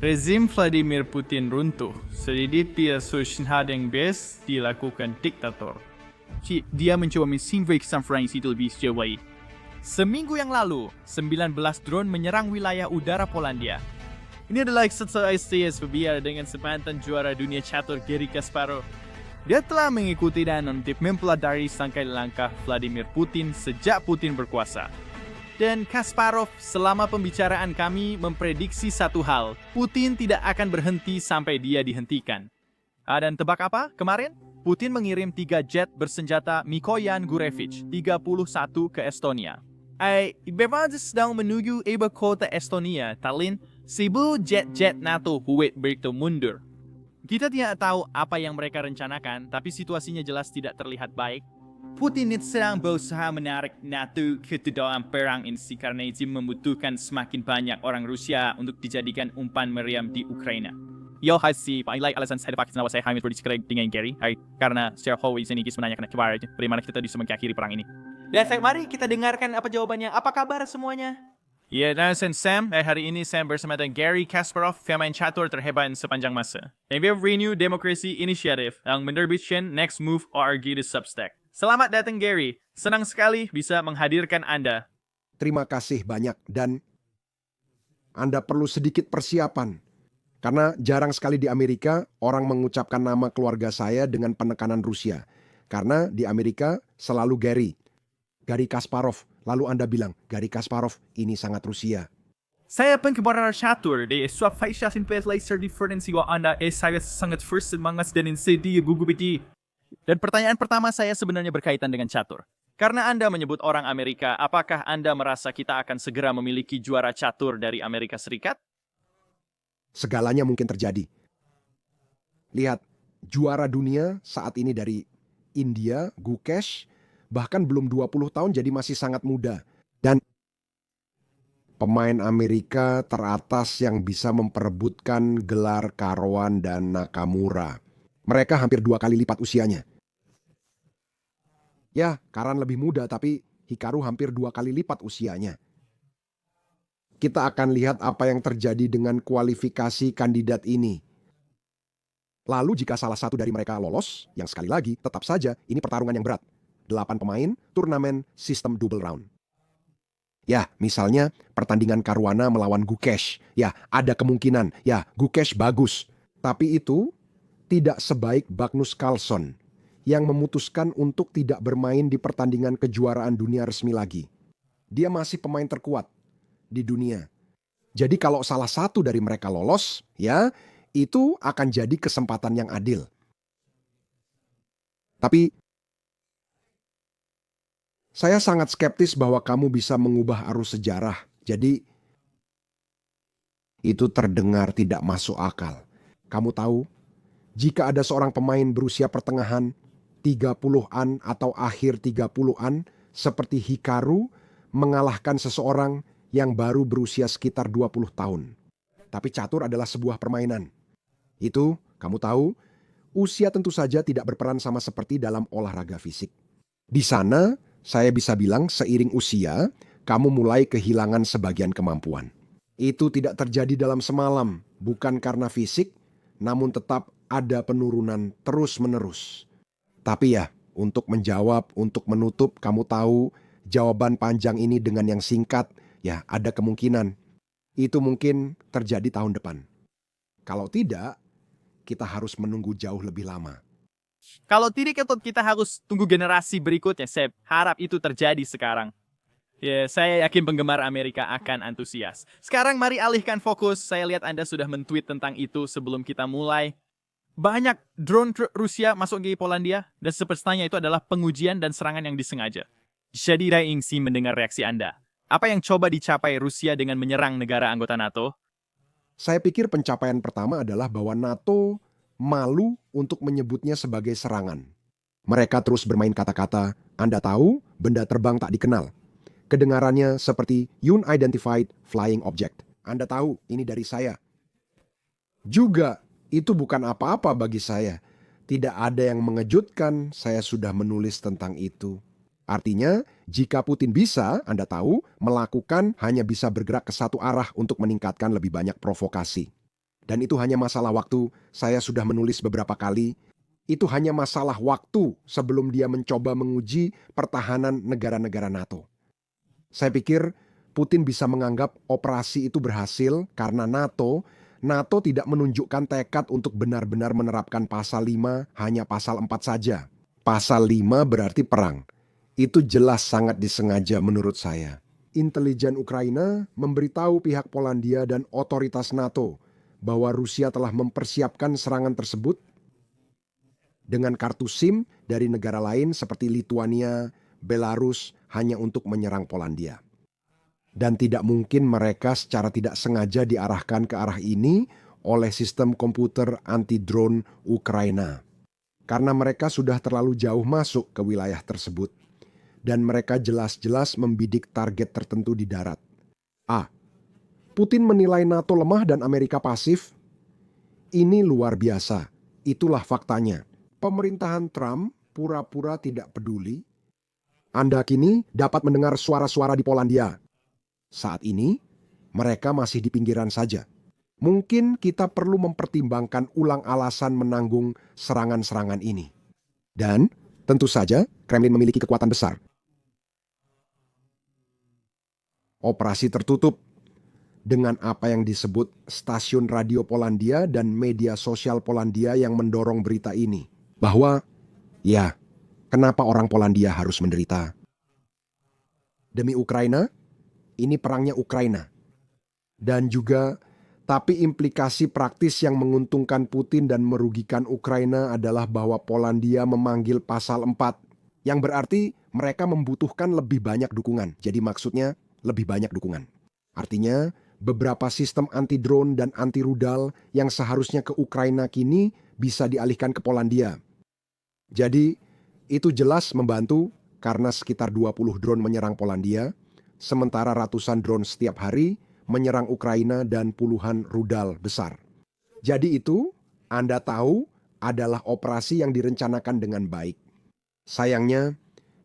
Rezim Vladimir Putin runtuh, sedikit yang bes dilakukan diktator. Dia mencoba menginvasi Fransi itu lebih jauh. Seminggu yang lalu, 19 drone menyerang wilayah udara Polandia. Ini adalah setelah STS berbicara dengan semantan juara dunia catur Garry Kasparov. Dia telah mengikuti dan untuk mempelajari sangkai langkah Vladimir Putin sejak Putin berkuasa. Dan Kasparov selama pembicaraan kami memprediksi satu hal, Putin tidak akan berhenti sampai dia dihentikan. Dan tebak apa kemarin? Putin mengirim 3 jet bersenjata Mikoyan Gurevich 31 ke Estonia. Memang sedang menuju ibu kota Estonia, Tallinn, sebelum jet-jet NATO Kuwait berikut mundur. Kita tidak tahu apa yang mereka rencanakan, tapi situasinya jelas tidak terlihat baik. Putin sedang berusaha menarik NATO ke dalam perang ini karena itu membutuhkan semakin banyak orang Rusia untuk dijadikan umpan meriam di Ukraina. Yo, hai si, paling alasan saya dapat kenapa saya hamil berdiskusi dengan Garry, karena secara Huawei ini kisah menanyakan kepada bagaimana kita bisa mengakhiri perang ini. Dan mari kita dengarkan apa jawabannya. Apa kabar semuanya? Ya, dan Sam, hari ini Sam bersama dengan Garry Kasparov, pemain catur terhebat sepanjang masa. Dan we Renew Democracy Initiative yang menerbitkan Next Move ORG di Substack. Selamat datang Garry, senang sekali bisa menghadirkan Anda. Terima kasih banyak dan Anda perlu sedikit persiapan. Karena jarang sekali di Amerika orang mengucapkan nama keluarga saya dengan penekanan Rusia. Karena di Amerika selalu Garry Kasparov. Lalu Anda bilang, Garry Kasparov ini sangat Rusia. Saya penggemar catur di suap Faisyasin PS Laser Differensi wa Anda saya sangat first semangat dan insidie gugupiti. Dan pertanyaan pertama saya sebenarnya berkaitan dengan catur. Karena Anda menyebut orang Amerika, apakah Anda merasa kita akan segera memiliki juara catur dari Amerika Serikat? Segalanya mungkin terjadi. Lihat, juara dunia saat ini dari India, Gukesh, bahkan belum 20 tahun jadi masih sangat muda. Dan pemain Amerika teratas yang bisa memperebutkan gelar Karawan dan Nakamura. Mereka hampir 2 kali lipat usianya. Ya, Karan lebih muda tapi Hikaru hampir 2 kali lipat usianya. Kita akan lihat apa yang terjadi dengan kualifikasi kandidat ini. Lalu jika salah satu dari mereka lolos, yang sekali lagi tetap saja ini pertarungan yang berat. 8 pemain, turnamen, sistem double round. Ya, misalnya pertandingan Caruana melawan Gukesh. Ya, ada kemungkinan. Ya, Gukesh bagus. Tapi itu tidak sebaik Magnus Carlsen yang memutuskan untuk tidak bermain di pertandingan kejuaraan dunia resmi lagi. Dia masih pemain terkuat di dunia. Jadi kalau salah satu dari mereka lolos, ya, itu akan jadi kesempatan yang adil. Tapi saya sangat skeptis bahwa kamu bisa mengubah arus sejarah. Jadi itu terdengar tidak masuk akal. Kamu tahu, jika ada seorang pemain berusia pertengahan 30-an atau akhir 30-an seperti Hikaru mengalahkan seseorang yang baru berusia sekitar 20 tahun. Tapi catur adalah sebuah permainan. Itu, kamu tahu, usia tentu saja tidak berperan sama seperti dalam olahraga fisik. Di sana, saya bisa bilang seiring usia, kamu mulai kehilangan sebagian kemampuan. Itu tidak terjadi dalam semalam, bukan karena fisik, namun tetap ada penurunan terus-menerus. Tapi ya, untuk menjawab, untuk menutup, kamu tahu jawaban panjang ini dengan yang singkat, ya ada kemungkinan. Itu mungkin terjadi tahun depan. Kalau tidak, kita harus menunggu jauh lebih lama. Kalau tidak, kita harus tunggu generasi berikutnya. Saya harap itu terjadi sekarang. Ya, saya yakin penggemar Amerika akan antusias. Sekarang mari alihkan fokus. Saya lihat Anda sudah men-tweet tentang itu sebelum kita mulai. Banyak drone Rusia masuk ke Polandia, dan sepertinya itu adalah pengujian dan serangan yang disengaja. Jadi saya ingin mendengar reaksi Anda. Apa yang coba dicapai Rusia dengan menyerang negara anggota NATO? Saya pikir pencapaian pertama adalah bahwa NATO malu untuk menyebutnya sebagai serangan. Mereka terus bermain kata-kata, Anda tahu, benda terbang tak dikenal. Kedengarannya seperti unidentified flying object. Anda tahu, ini dari saya. Juga, itu bukan apa-apa bagi saya. Tidak ada yang mengejutkan, saya sudah menulis tentang itu. Artinya, jika Putin bisa, Anda tahu, melakukan hanya bisa bergerak ke satu arah untuk meningkatkan lebih banyak provokasi. Dan itu hanya masalah waktu, saya sudah menulis beberapa kali, itu hanya masalah waktu sebelum dia mencoba menguji pertahanan negara-negara NATO. Saya pikir Putin bisa menganggap operasi itu berhasil karena NATO tidak menunjukkan tekad untuk benar-benar menerapkan pasal 5, hanya pasal 4 saja. Pasal 5 berarti perang. Itu jelas sangat disengaja menurut saya. Intelijen Ukraina memberitahu pihak Polandia dan otoritas NATO bahwa Rusia telah mempersiapkan serangan tersebut dengan kartu SIM dari negara lain seperti Lituania, Belarus hanya untuk menyerang Polandia. Dan tidak mungkin mereka secara tidak sengaja diarahkan ke arah ini oleh sistem komputer anti-drone Ukraina. Karena mereka sudah terlalu jauh masuk ke wilayah tersebut. Dan mereka jelas-jelas membidik target tertentu di darat. A. Putin menilai NATO lemah dan Amerika pasif. Ini luar biasa. Itulah faktanya. Pemerintahan Trump pura-pura tidak peduli. Anda kini dapat mendengar suara-suara di Polandia. Saat ini, mereka masih di pinggiran saja. Mungkin kita perlu mempertimbangkan ulang alasan menanggung serangan-serangan ini. Dan, tentu saja, Kremlin memiliki kekuatan besar. Operasi tertutup dengan apa yang disebut stasiun radio Polandia dan media sosial Polandia yang mendorong berita ini. Bahwa, ya, kenapa orang Polandia harus menderita? Demi Ukraina, ini perangnya Ukraina. Dan juga, tapi implikasi praktis yang menguntungkan Putin dan merugikan Ukraina adalah bahwa Polandia memanggil pasal 4, yang berarti mereka membutuhkan lebih banyak dukungan. Jadi maksudnya, lebih banyak dukungan. Artinya, beberapa sistem anti-drone dan anti-rudal yang seharusnya ke Ukraina kini bisa dialihkan ke Polandia. Jadi, itu jelas membantu karena sekitar 20 drone menyerang Polandia, sementara ratusan drone setiap hari menyerang Ukraina dan puluhan rudal besar. Jadi itu, Anda tahu, adalah operasi yang direncanakan dengan baik. Sayangnya,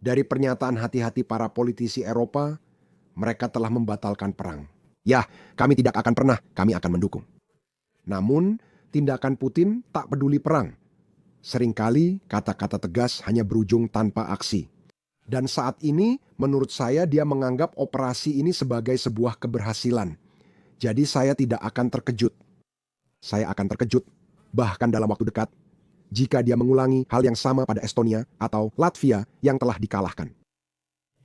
dari pernyataan hati-hati para politisi Eropa, mereka telah membatalkan perang. Ya, kami tidak akan pernah, kami akan mendukung. Namun, tindakan Putin tak peduli perang. Seringkali kata-kata tegas hanya berujung tanpa aksi. Dan saat ini, menurut saya dia menganggap operasi ini sebagai sebuah keberhasilan. Jadi saya tidak akan terkejut. Saya akan terkejut, bahkan dalam waktu dekat, jika dia mengulangi hal yang sama pada Estonia atau Latvia yang telah dikalahkan.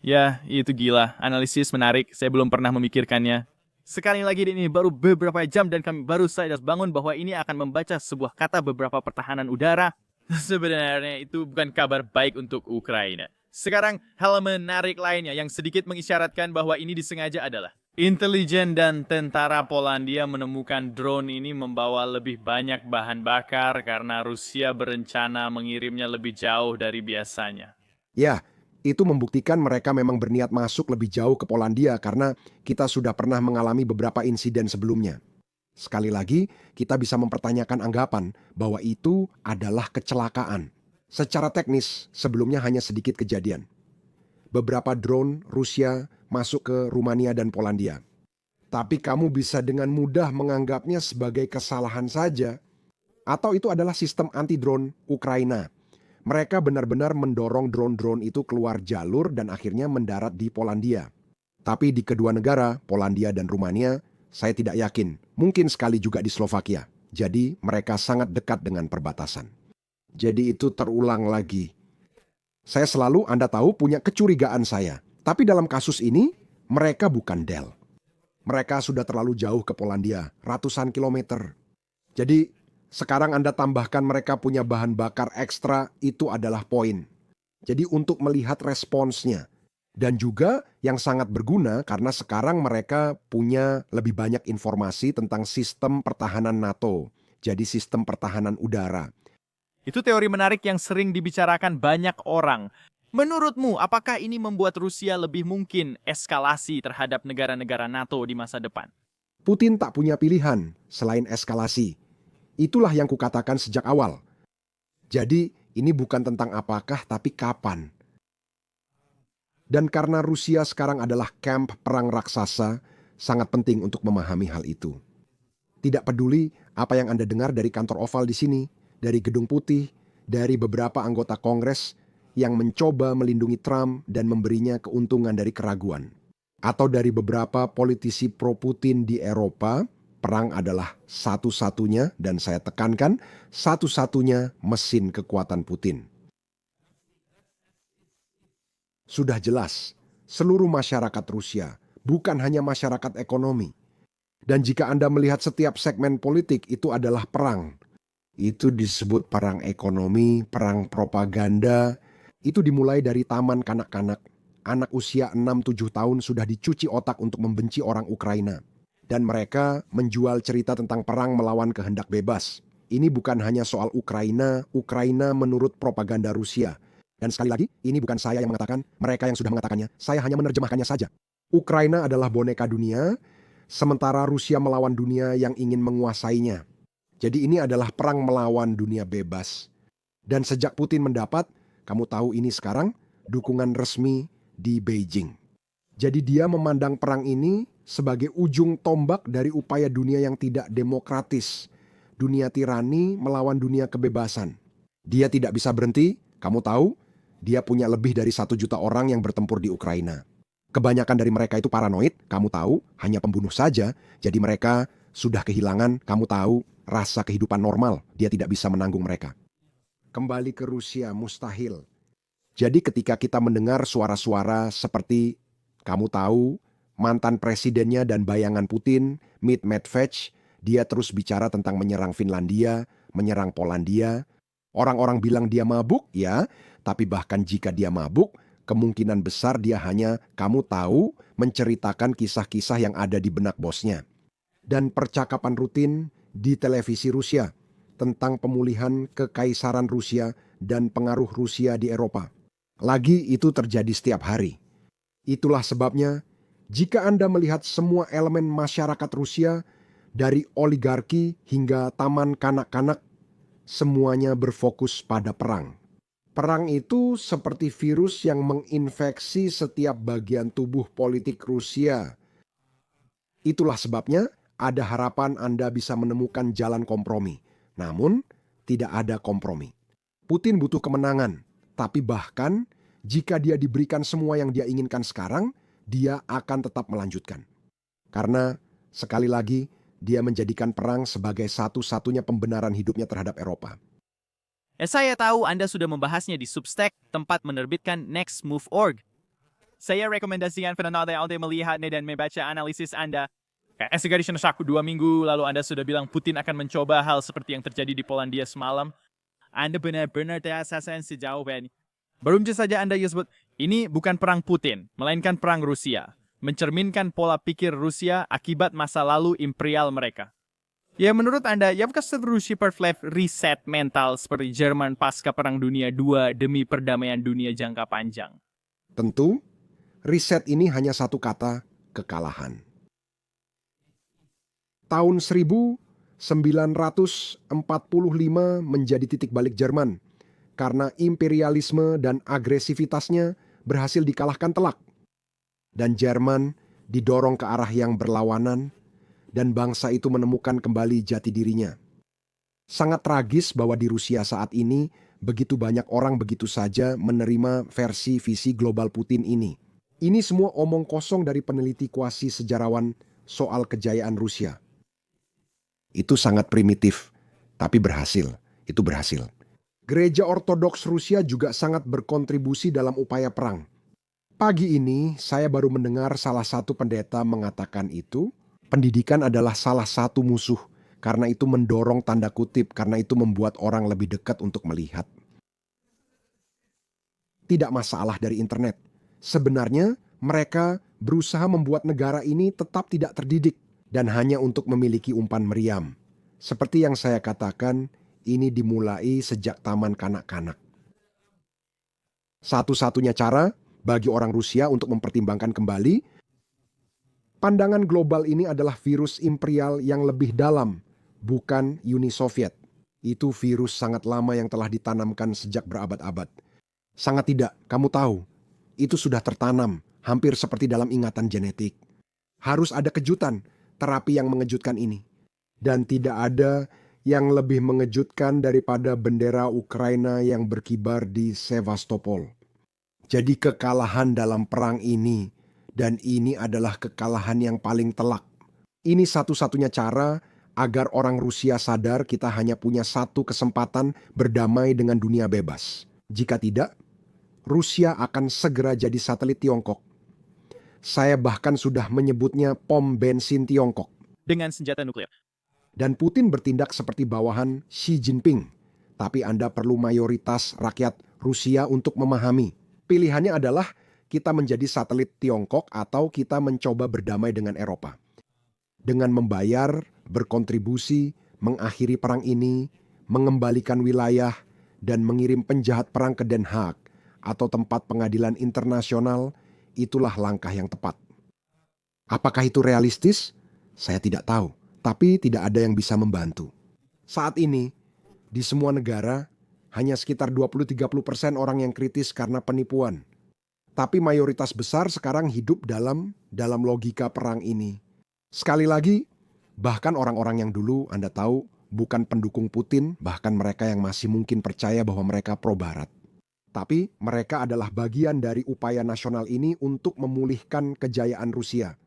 Ya, itu gila. Analisis menarik. Saya belum pernah memikirkannya. Sekali lagi ini baru beberapa jam dan kami baru saja bangun bahwa ini akan membaca sebuah kata beberapa pertahanan udara. Sebenarnya itu bukan kabar baik untuk Ukraina. Sekarang hal menarik lainnya yang sedikit mengisyaratkan bahwa ini disengaja adalah intelijen dan tentara Polandia menemukan drone ini membawa lebih banyak bahan bakar karena Rusia berencana mengirimnya lebih jauh dari biasanya. Ya, itu membuktikan mereka memang berniat masuk lebih jauh ke Polandia karena kita sudah pernah mengalami beberapa insiden sebelumnya. Sekali lagi, kita bisa mempertanyakan anggapan bahwa itu adalah kecelakaan. Secara teknis, sebelumnya hanya sedikit kejadian. Beberapa drone Rusia masuk ke Rumania dan Polandia. Tapi kamu bisa dengan mudah menganggapnya sebagai kesalahan saja. Atau itu adalah sistem anti-drone Ukraina. Mereka benar-benar mendorong drone-drone itu keluar jalur dan akhirnya mendarat di Polandia. Tapi di kedua negara, Polandia dan Rumania, saya tidak yakin. Mungkin sekali juga di Slovakia. Jadi mereka sangat dekat dengan perbatasan. Jadi itu terulang lagi. Saya selalu, Anda tahu, punya kecurigaan saya. Tapi dalam kasus ini, mereka bukan Del. Mereka sudah terlalu jauh ke Polandia, ratusan kilometer. Jadi, sekarang Anda tambahkan mereka punya bahan bakar ekstra, itu adalah poin. Jadi untuk melihat responsnya. Dan juga yang sangat berguna karena sekarang mereka punya lebih banyak informasi tentang sistem pertahanan NATO. Jadi sistem pertahanan udara. Itu teori menarik yang sering dibicarakan banyak orang. Menurutmu, apakah ini membuat Rusia lebih mungkin eskalasi terhadap negara-negara NATO di masa depan? Putin tak punya pilihan selain eskalasi. Itulah yang kukatakan sejak awal. Jadi ini bukan tentang apakah tapi kapan. Dan karena Rusia sekarang adalah kamp perang raksasa, sangat penting untuk memahami hal itu. Tidak peduli apa yang Anda dengar dari kantor Oval di sini, dari Gedung Putih, dari beberapa anggota Kongres yang mencoba melindungi Trump dan memberinya keuntungan dari keraguan. Atau dari beberapa politisi pro-Putin di Eropa, perang adalah satu-satunya, dan saya tekankan, satu-satunya mesin kekuatan Putin. Sudah jelas, seluruh masyarakat Rusia, bukan hanya masyarakat ekonomi. Dan jika Anda melihat setiap segmen politik itu adalah perang. Itu disebut perang ekonomi, perang propaganda. Itu dimulai dari taman kanak-kanak. Anak usia 6-7 tahun sudah dicuci otak untuk membenci orang Ukraina. Dan mereka menjual cerita tentang perang melawan kehendak bebas. Ini bukan hanya soal Ukraina menurut propaganda Rusia. Dan sekali lagi, ini bukan saya yang mengatakan, mereka yang sudah mengatakannya, saya hanya menerjemahkannya saja. Ukraina adalah boneka dunia, sementara Rusia melawan dunia yang ingin menguasainya. Jadi ini adalah perang melawan dunia bebas. Dan sejak Putin mendapat, kamu tahu ini sekarang, dukungan resmi di Beijing. Jadi dia memandang perang ini sebagai ujung tombak dari upaya dunia yang tidak demokratis. Dunia tirani melawan dunia kebebasan. Dia tidak bisa berhenti, kamu tahu, dia punya lebih dari 1 juta orang yang bertempur di Ukraina. Kebanyakan dari mereka itu paranoid, kamu tahu, hanya pembunuh saja. Jadi mereka sudah kehilangan, kamu tahu, rasa kehidupan normal. Dia tidak bisa menanggung mereka. Kembali ke Rusia, mustahil. Jadi ketika kita mendengar suara-suara seperti, kamu tahu, mantan presidennya dan bayangan Putin, Medvedev, dia terus bicara tentang menyerang Finlandia, menyerang Polandia. Orang-orang bilang dia mabuk, ya, tapi bahkan jika dia mabuk, kemungkinan besar dia hanya, kamu tahu, menceritakan kisah-kisah yang ada di benak bosnya. Dan percakapan rutin di televisi Rusia tentang pemulihan kekaisaran Rusia dan pengaruh Rusia di Eropa. Lagi itu terjadi setiap hari. Itulah sebabnya, jika Anda melihat semua elemen masyarakat Rusia, dari oligarki hingga taman kanak-kanak, semuanya berfokus pada perang. Perang itu seperti virus yang menginfeksi setiap bagian tubuh politik Rusia. Itulah sebabnya ada harapan Anda bisa menemukan jalan kompromi. Namun, tidak ada kompromi. Putin butuh kemenangan, tapi bahkan jika dia diberikan semua yang dia inginkan sekarang, dia akan tetap melanjutkan. Karena, sekali lagi, dia menjadikan perang sebagai satu-satunya pembenaran hidupnya terhadap Eropa. Saya tahu Anda sudah membahasnya di Substack, tempat menerbitkan nextmove.org. Saya rekomendasikan penonton Anda melihatnya dan membaca analisis Anda. Segera aku 2 minggu lalu Anda sudah bilang Putin akan mencoba hal seperti yang terjadi di Polandia semalam. Anda benar-benar terasa-rasakan sejauh ini. Baru saja Anda sebut, ini bukan perang Putin, melainkan perang Rusia. Mencerminkan pola pikir Rusia akibat masa lalu imperial mereka. Ya menurut Anda, apakah Rusia perlu reset mental seperti Jerman pasca Perang Dunia II demi perdamaian dunia jangka panjang? Tentu, riset ini hanya satu kata, kekalahan. Tahun 1945 menjadi titik balik Jerman karena imperialisme dan agresivitasnya berhasil dikalahkan telak. Dan Jerman didorong ke arah yang berlawanan dan bangsa itu menemukan kembali jati dirinya. Sangat tragis bahwa di Rusia saat ini begitu banyak orang begitu saja menerima versi visi global Putin ini. Ini semua omong kosong dari peneliti kuasi sejarawan soal kejayaan Rusia. Itu sangat primitif, tapi berhasil. Itu berhasil. Gereja Ortodoks Rusia juga sangat berkontribusi dalam upaya perang. Pagi ini saya baru mendengar salah satu pendeta mengatakan itu, pendidikan adalah salah satu musuh, karena itu mendorong tanda kutip, karena itu membuat orang lebih dekat untuk melihat. Tidak masalah dari internet. Sebenarnya mereka berusaha membuat negara ini tetap tidak terdidik dan hanya untuk memiliki umpan meriam. Seperti yang saya katakan, ini dimulai sejak taman kanak-kanak. Satu-satunya cara bagi orang Rusia untuk mempertimbangkan kembali, pandangan global ini adalah virus imperial yang lebih dalam, bukan Uni Soviet. Itu virus sangat lama yang telah ditanamkan sejak berabad-abad. Sangat tidak, kamu tahu, itu sudah tertanam, hampir seperti dalam ingatan genetik. Harus ada kejutan, terapi yang mengejutkan ini. Dan tidak ada yang lebih mengejutkan daripada bendera Ukraina yang berkibar di Sevastopol. Jadi kekalahan dalam perang ini, dan ini adalah kekalahan yang paling telak. Ini satu-satunya cara agar orang Rusia sadar kita hanya punya satu kesempatan berdamai dengan dunia bebas. Jika tidak, Rusia akan segera jadi satelit Tiongkok. Saya bahkan sudah menyebutnya pom bensin Tiongkok. Dengan senjata nuklir. Dan Putin bertindak seperti bawahan Xi Jinping. Tapi Anda perlu mayoritas rakyat Rusia untuk memahami. Pilihannya adalah kita menjadi satelit Tiongkok atau kita mencoba berdamai dengan Eropa. Dengan membayar, berkontribusi, mengakhiri perang ini, mengembalikan wilayah, dan mengirim penjahat perang ke Den Haag atau tempat pengadilan internasional, itulah langkah yang tepat. Apakah itu realistis? Saya tidak tahu. Tapi tidak ada yang bisa membantu. Saat ini, di semua negara, hanya sekitar 20-30% orang yang kritis karena penipuan. Tapi mayoritas besar sekarang hidup dalam logika perang ini. Sekali lagi, bahkan orang-orang yang dulu Anda tahu bukan pendukung Putin, bahkan mereka yang masih mungkin percaya bahwa mereka pro-Barat. Tapi mereka adalah bagian dari upaya nasional ini untuk memulihkan kejayaan Rusia.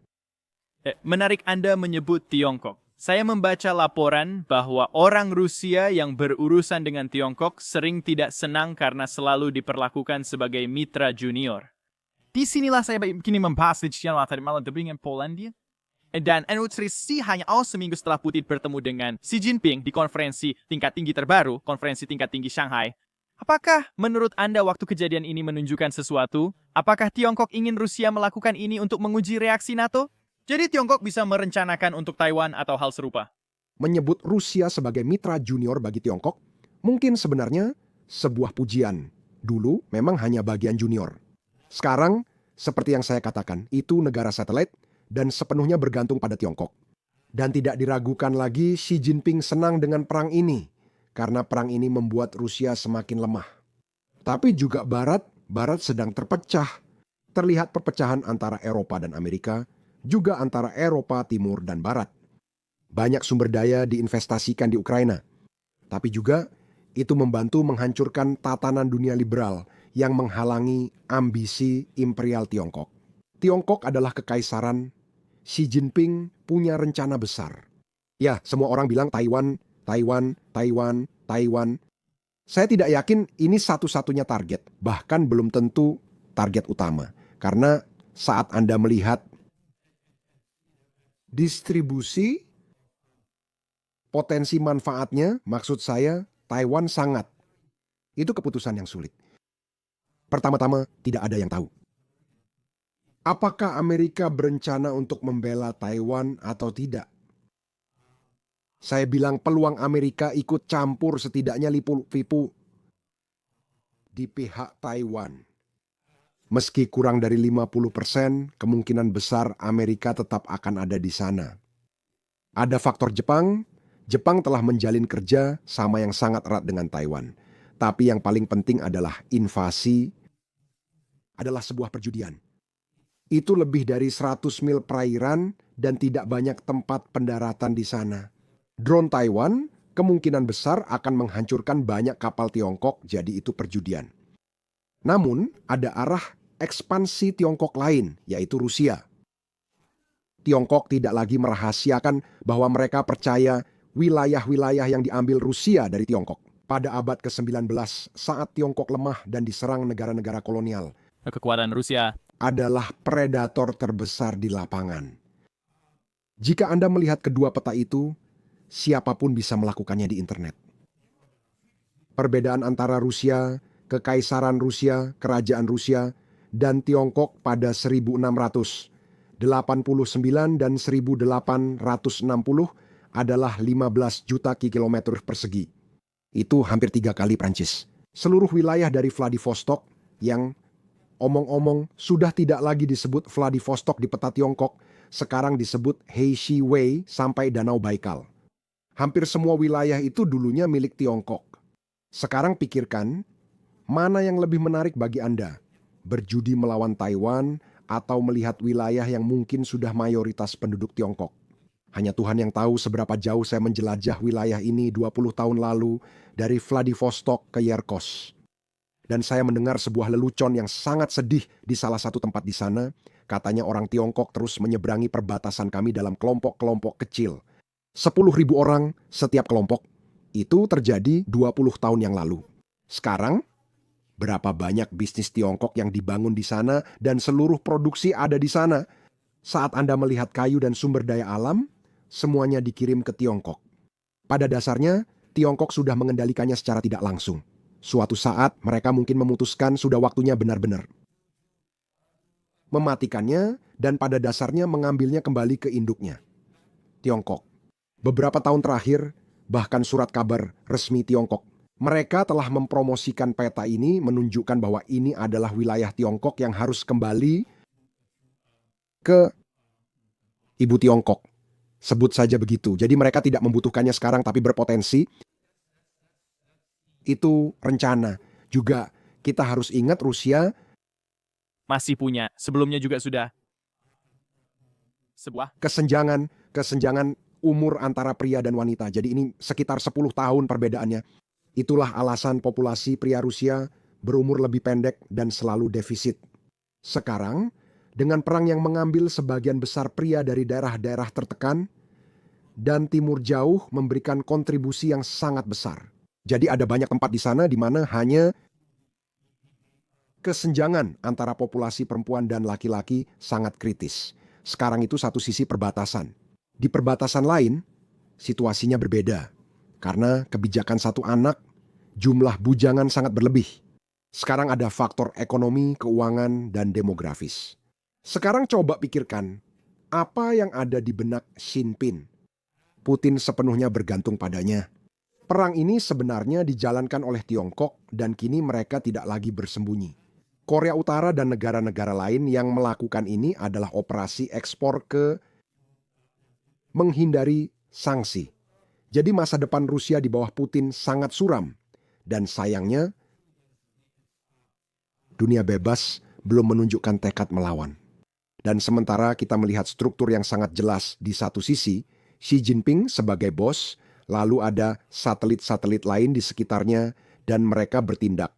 Menarik Anda menyebut Tiongkok. Saya membaca laporan bahwa orang Rusia yang berurusan dengan Tiongkok sering tidak senang karena selalu diperlakukan sebagai mitra junior. Di sinilah saya begini membahas dengan tadi malam dengan Polandia. Dan nutrisi hanya seminggu setelah Putin bertemu dengan Xi Jinping di konferensi tingkat tinggi terbaru, konferensi tingkat tinggi Shanghai. Apakah menurut Anda waktu kejadian ini menunjukkan sesuatu? Apakah Tiongkok ingin Rusia melakukan ini untuk menguji reaksi NATO? Jadi Tiongkok bisa merencanakan untuk Taiwan atau hal serupa. Menyebut Rusia sebagai mitra junior bagi Tiongkok mungkin sebenarnya sebuah pujian. Dulu memang hanya bagian junior. Sekarang, seperti yang saya katakan, itu negara satelit dan sepenuhnya bergantung pada Tiongkok. Dan tidak diragukan lagi Xi Jinping senang dengan perang ini, karena perang ini membuat Rusia semakin lemah. Tapi juga Barat sedang terpecah. Terlihat perpecahan antara Eropa dan Amerika, juga antara Eropa Timur dan Barat. Banyak sumber daya diinvestasikan di Ukraina. Tapi juga itu membantu menghancurkan tatanan dunia liberal yang menghalangi ambisi imperial Tiongkok. Tiongkok adalah kekaisaran. Xi Jinping punya rencana besar. Ya, semua orang bilang Taiwan. Saya tidak yakin ini satu-satunya target. Bahkan belum tentu target utama. Karena saat Anda melihat distribusi potensi manfaatnya, maksud saya Taiwan sangat. Itu keputusan yang sulit. Pertama-tama, tidak ada yang tahu. Apakah Amerika berencana untuk membela Taiwan atau tidak? Saya bilang peluang Amerika ikut campur setidaknya lipu-lipu di pihak Taiwan. Meski kurang dari 50%, kemungkinan besar Amerika tetap akan ada di sana. Ada faktor Jepang. Jepang telah menjalin kerja sama yang sangat erat dengan Taiwan. Tapi yang paling penting adalah invasi adalah sebuah perjudian. Itu lebih dari 100 mil perairan dan tidak banyak tempat pendaratan di sana. Drone Taiwan kemungkinan besar akan menghancurkan banyak kapal Tiongkok, jadi itu perjudian. Namun, ada arah ekspansi Tiongkok lain, yaitu Rusia. Tiongkok tidak lagi merahasiakan bahwa mereka percaya wilayah-wilayah yang diambil Rusia dari Tiongkok. Pada abad ke-19, saat Tiongkok lemah dan diserang negara-negara kolonial, Kekuatan Rusia adalah predator terbesar di lapangan. Jika Anda melihat kedua peta itu, siapapun bisa melakukannya di internet. Perbedaan antara Rusia, Kekaisaran Rusia, Kerajaan Rusia, dan Tiongkok pada 1689 dan 1860 adalah 15 juta kilometer persegi. Itu hampir 3 kali Prancis. Seluruh wilayah dari Vladivostok yang omong-omong sudah tidak lagi disebut Vladivostok di peta Tiongkok, sekarang disebut Heishi Wei sampai Danau Baikal. Hampir semua wilayah itu dulunya milik Tiongkok. Sekarang pikirkan, mana yang lebih menarik bagi Anda? Berjudi melawan Taiwan atau melihat wilayah yang mungkin sudah mayoritas penduduk Tiongkok? Hanya Tuhan yang tahu seberapa jauh saya menjelajah wilayah ini 20 tahun lalu dari Vladivostok ke Yerkos. Dan saya mendengar sebuah lelucon yang sangat sedih di salah satu tempat di sana. Katanya orang Tiongkok terus menyeberangi perbatasan kami dalam kelompok-kelompok kecil. 10.000 orang setiap kelompok. Itu terjadi 20 tahun yang lalu. Sekarang, berapa banyak bisnis Tiongkok yang dibangun di sana dan seluruh produksi ada di sana. Saat Anda melihat kayu dan sumber daya alam, semuanya dikirim ke Tiongkok. Pada dasarnya, Tiongkok sudah mengendalikannya secara tidak langsung. Suatu saat, mereka mungkin memutuskan sudah waktunya benar-benar mematikannya dan pada dasarnya mengambilnya kembali ke induknya, Tiongkok. Beberapa tahun terakhir, bahkan surat kabar resmi Tiongkok, mereka telah mempromosikan peta ini menunjukkan bahwa ini adalah wilayah Tiongkok yang harus kembali ke Ibu Tiongkok. Sebut saja begitu. Jadi mereka tidak membutuhkannya sekarang tapi berpotensi. Itu rencana. Juga kita harus ingat Rusia Masih punya, sebelumnya juga sudah. Sebuah kesenjangan umur antara pria dan wanita. Jadi ini sekitar 10 tahun perbedaannya. Itulah alasan populasi pria Rusia berumur lebih pendek dan selalu defisit. Sekarang, dengan perang yang mengambil sebagian besar pria dari daerah-daerah tertekan, dan Timur Jauh memberikan kontribusi yang sangat besar. Jadi ada banyak tempat di sana di mana hanya kesenjangan antara populasi perempuan dan laki-laki sangat kritis. Sekarang itu satu sisi perbatasan. Di perbatasan lain, situasinya berbeda. Karena kebijakan satu anak, jumlah bujangan sangat berlebih. Sekarang ada faktor ekonomi, keuangan, dan demografis. Sekarang coba pikirkan, apa yang ada di benak Xi Jinping? Putin sepenuhnya bergantung padanya. Perang ini sebenarnya dijalankan oleh Tiongkok dan kini mereka tidak lagi bersembunyi. Korea Utara dan negara-negara lain yang melakukan ini adalah operasi ekspor ke menghindari sanksi. Jadi masa depan Rusia di bawah Putin sangat suram. Dan sayangnya, dunia bebas belum menunjukkan tekad melawan. Dan sementara kita melihat struktur yang sangat jelas di satu sisi, Xi Jinping sebagai bos, lalu ada satelit-satelit lain di sekitarnya, dan mereka bertindak.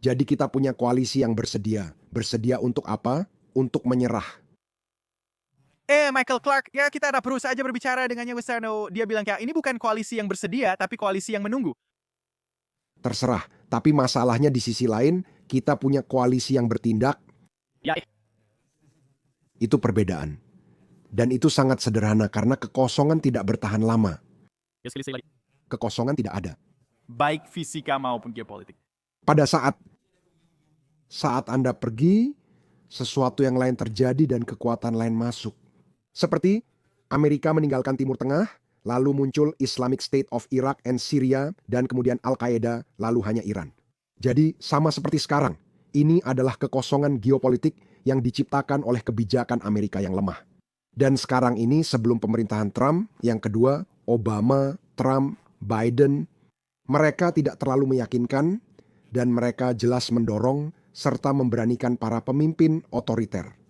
Jadi kita punya koalisi yang bersedia. Bersedia untuk apa? Untuk menyerah. Michael Clark, ya kita ada perlu saja berbicara dengannya Wesano. Dia bilang kayak ini bukan koalisi yang bersedia, tapi koalisi yang menunggu. Terserah, tapi masalahnya di sisi lain, kita punya koalisi yang bertindak. Ya, Itu perbedaan. Dan itu sangat sederhana karena kekosongan tidak bertahan lama. ya sekali lagi. Kekosongan tidak ada. Baik fisika maupun geopolitik. Pada saat Anda pergi, sesuatu yang lain terjadi dan kekuatan lain masuk. Seperti Amerika meninggalkan Timur Tengah, lalu muncul Islamic State of Iraq and Syria, dan kemudian Al-Qaeda, lalu hanya Iran. Jadi sama seperti sekarang, ini adalah kekosongan geopolitik yang diciptakan oleh kebijakan Amerika yang lemah. Dan sekarang ini sebelum pemerintahan Trump, yang kedua, Obama, Trump, Biden, mereka tidak terlalu meyakinkan dan mereka jelas mendorong serta memberanikan para pemimpin otoriter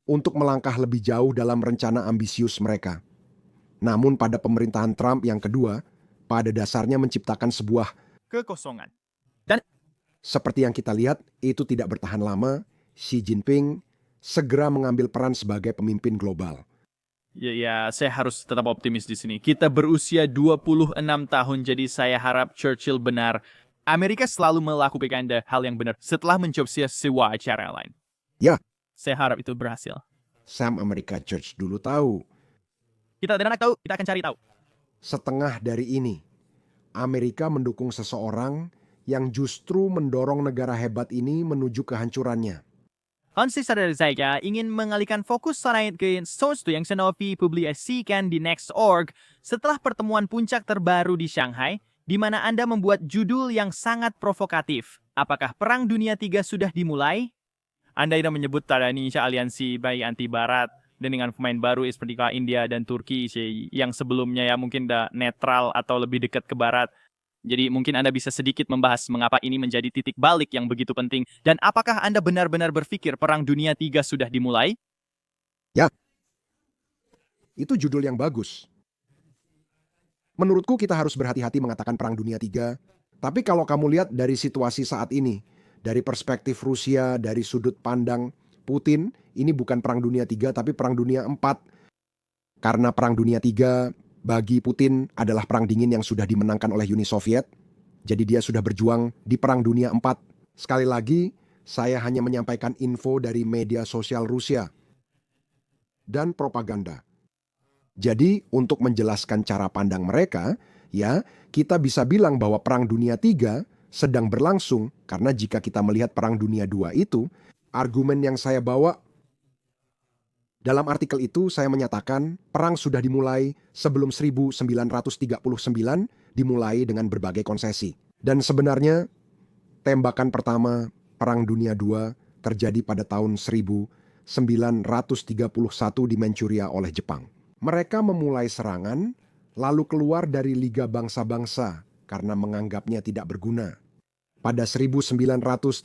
untuk melangkah lebih jauh dalam rencana ambisius mereka. Namun pada pemerintahan Trump yang kedua, pada dasarnya menciptakan sebuah Kekosongan. seperti yang kita lihat, itu tidak bertahan lama. Xi Jinping segera mengambil peran sebagai pemimpin global. Ya, saya harus tetap optimis di sini. Kita berusia 26 tahun, jadi saya harap Churchill benar. Amerika selalu melakukan hal yang benar setelah mencoba sebuah acara lain. Ya. Saya harap itu berhasil. Sam America Church dulu tahu. Kita tidak tahu, kita akan cari tahu. Setengah dari ini, Amerika mendukung seseorang yang justru mendorong negara hebat ini menuju kehancurannya. Konsisten dari saya ingin mengalihkan fokus selain ke sesuatu yang Sanofi publikasikan di Next.org setelah pertemuan puncak terbaru di Shanghai, di mana Anda membuat judul yang sangat provokatif. Apakah Perang Dunia III sudah dimulai? Anda tidak menyebut adanya aliansi baik anti-barat dan dengan pemain baru seperti India dan Turki yang sebelumnya ya mungkin udah netral atau lebih dekat ke barat. Jadi mungkin Anda bisa sedikit membahas mengapa ini menjadi titik balik yang begitu penting dan apakah Anda benar-benar berpikir Perang Dunia III sudah dimulai? Ya. Itu judul yang bagus. Menurutku kita harus berhati-hati mengatakan Perang Dunia III. Tapi kalau kamu lihat dari situasi saat ini, dari perspektif Rusia, dari sudut pandang Putin, ini bukan Perang Dunia III tapi Perang Dunia IV. Karena Perang Dunia III bagi Putin adalah perang dingin yang sudah dimenangkan oleh Uni Soviet. Jadi dia sudah berjuang di Perang Dunia IV. Sekali lagi, saya hanya menyampaikan info dari media sosial Rusia dan propaganda. Jadi untuk menjelaskan cara pandang mereka, ya kita bisa bilang bahwa Perang Dunia III sedang berlangsung karena jika kita melihat Perang Dunia II itu, argumen yang saya bawa dalam artikel itu saya menyatakan perang sudah dimulai sebelum 1939 dimulai dengan berbagai konsesi. Dan sebenarnya tembakan pertama Perang Dunia II terjadi pada tahun 1931 di Manchuria oleh Jepang. Mereka memulai serangan, lalu keluar dari Liga Bangsa-Bangsa karena menganggapnya tidak berguna. Pada 1935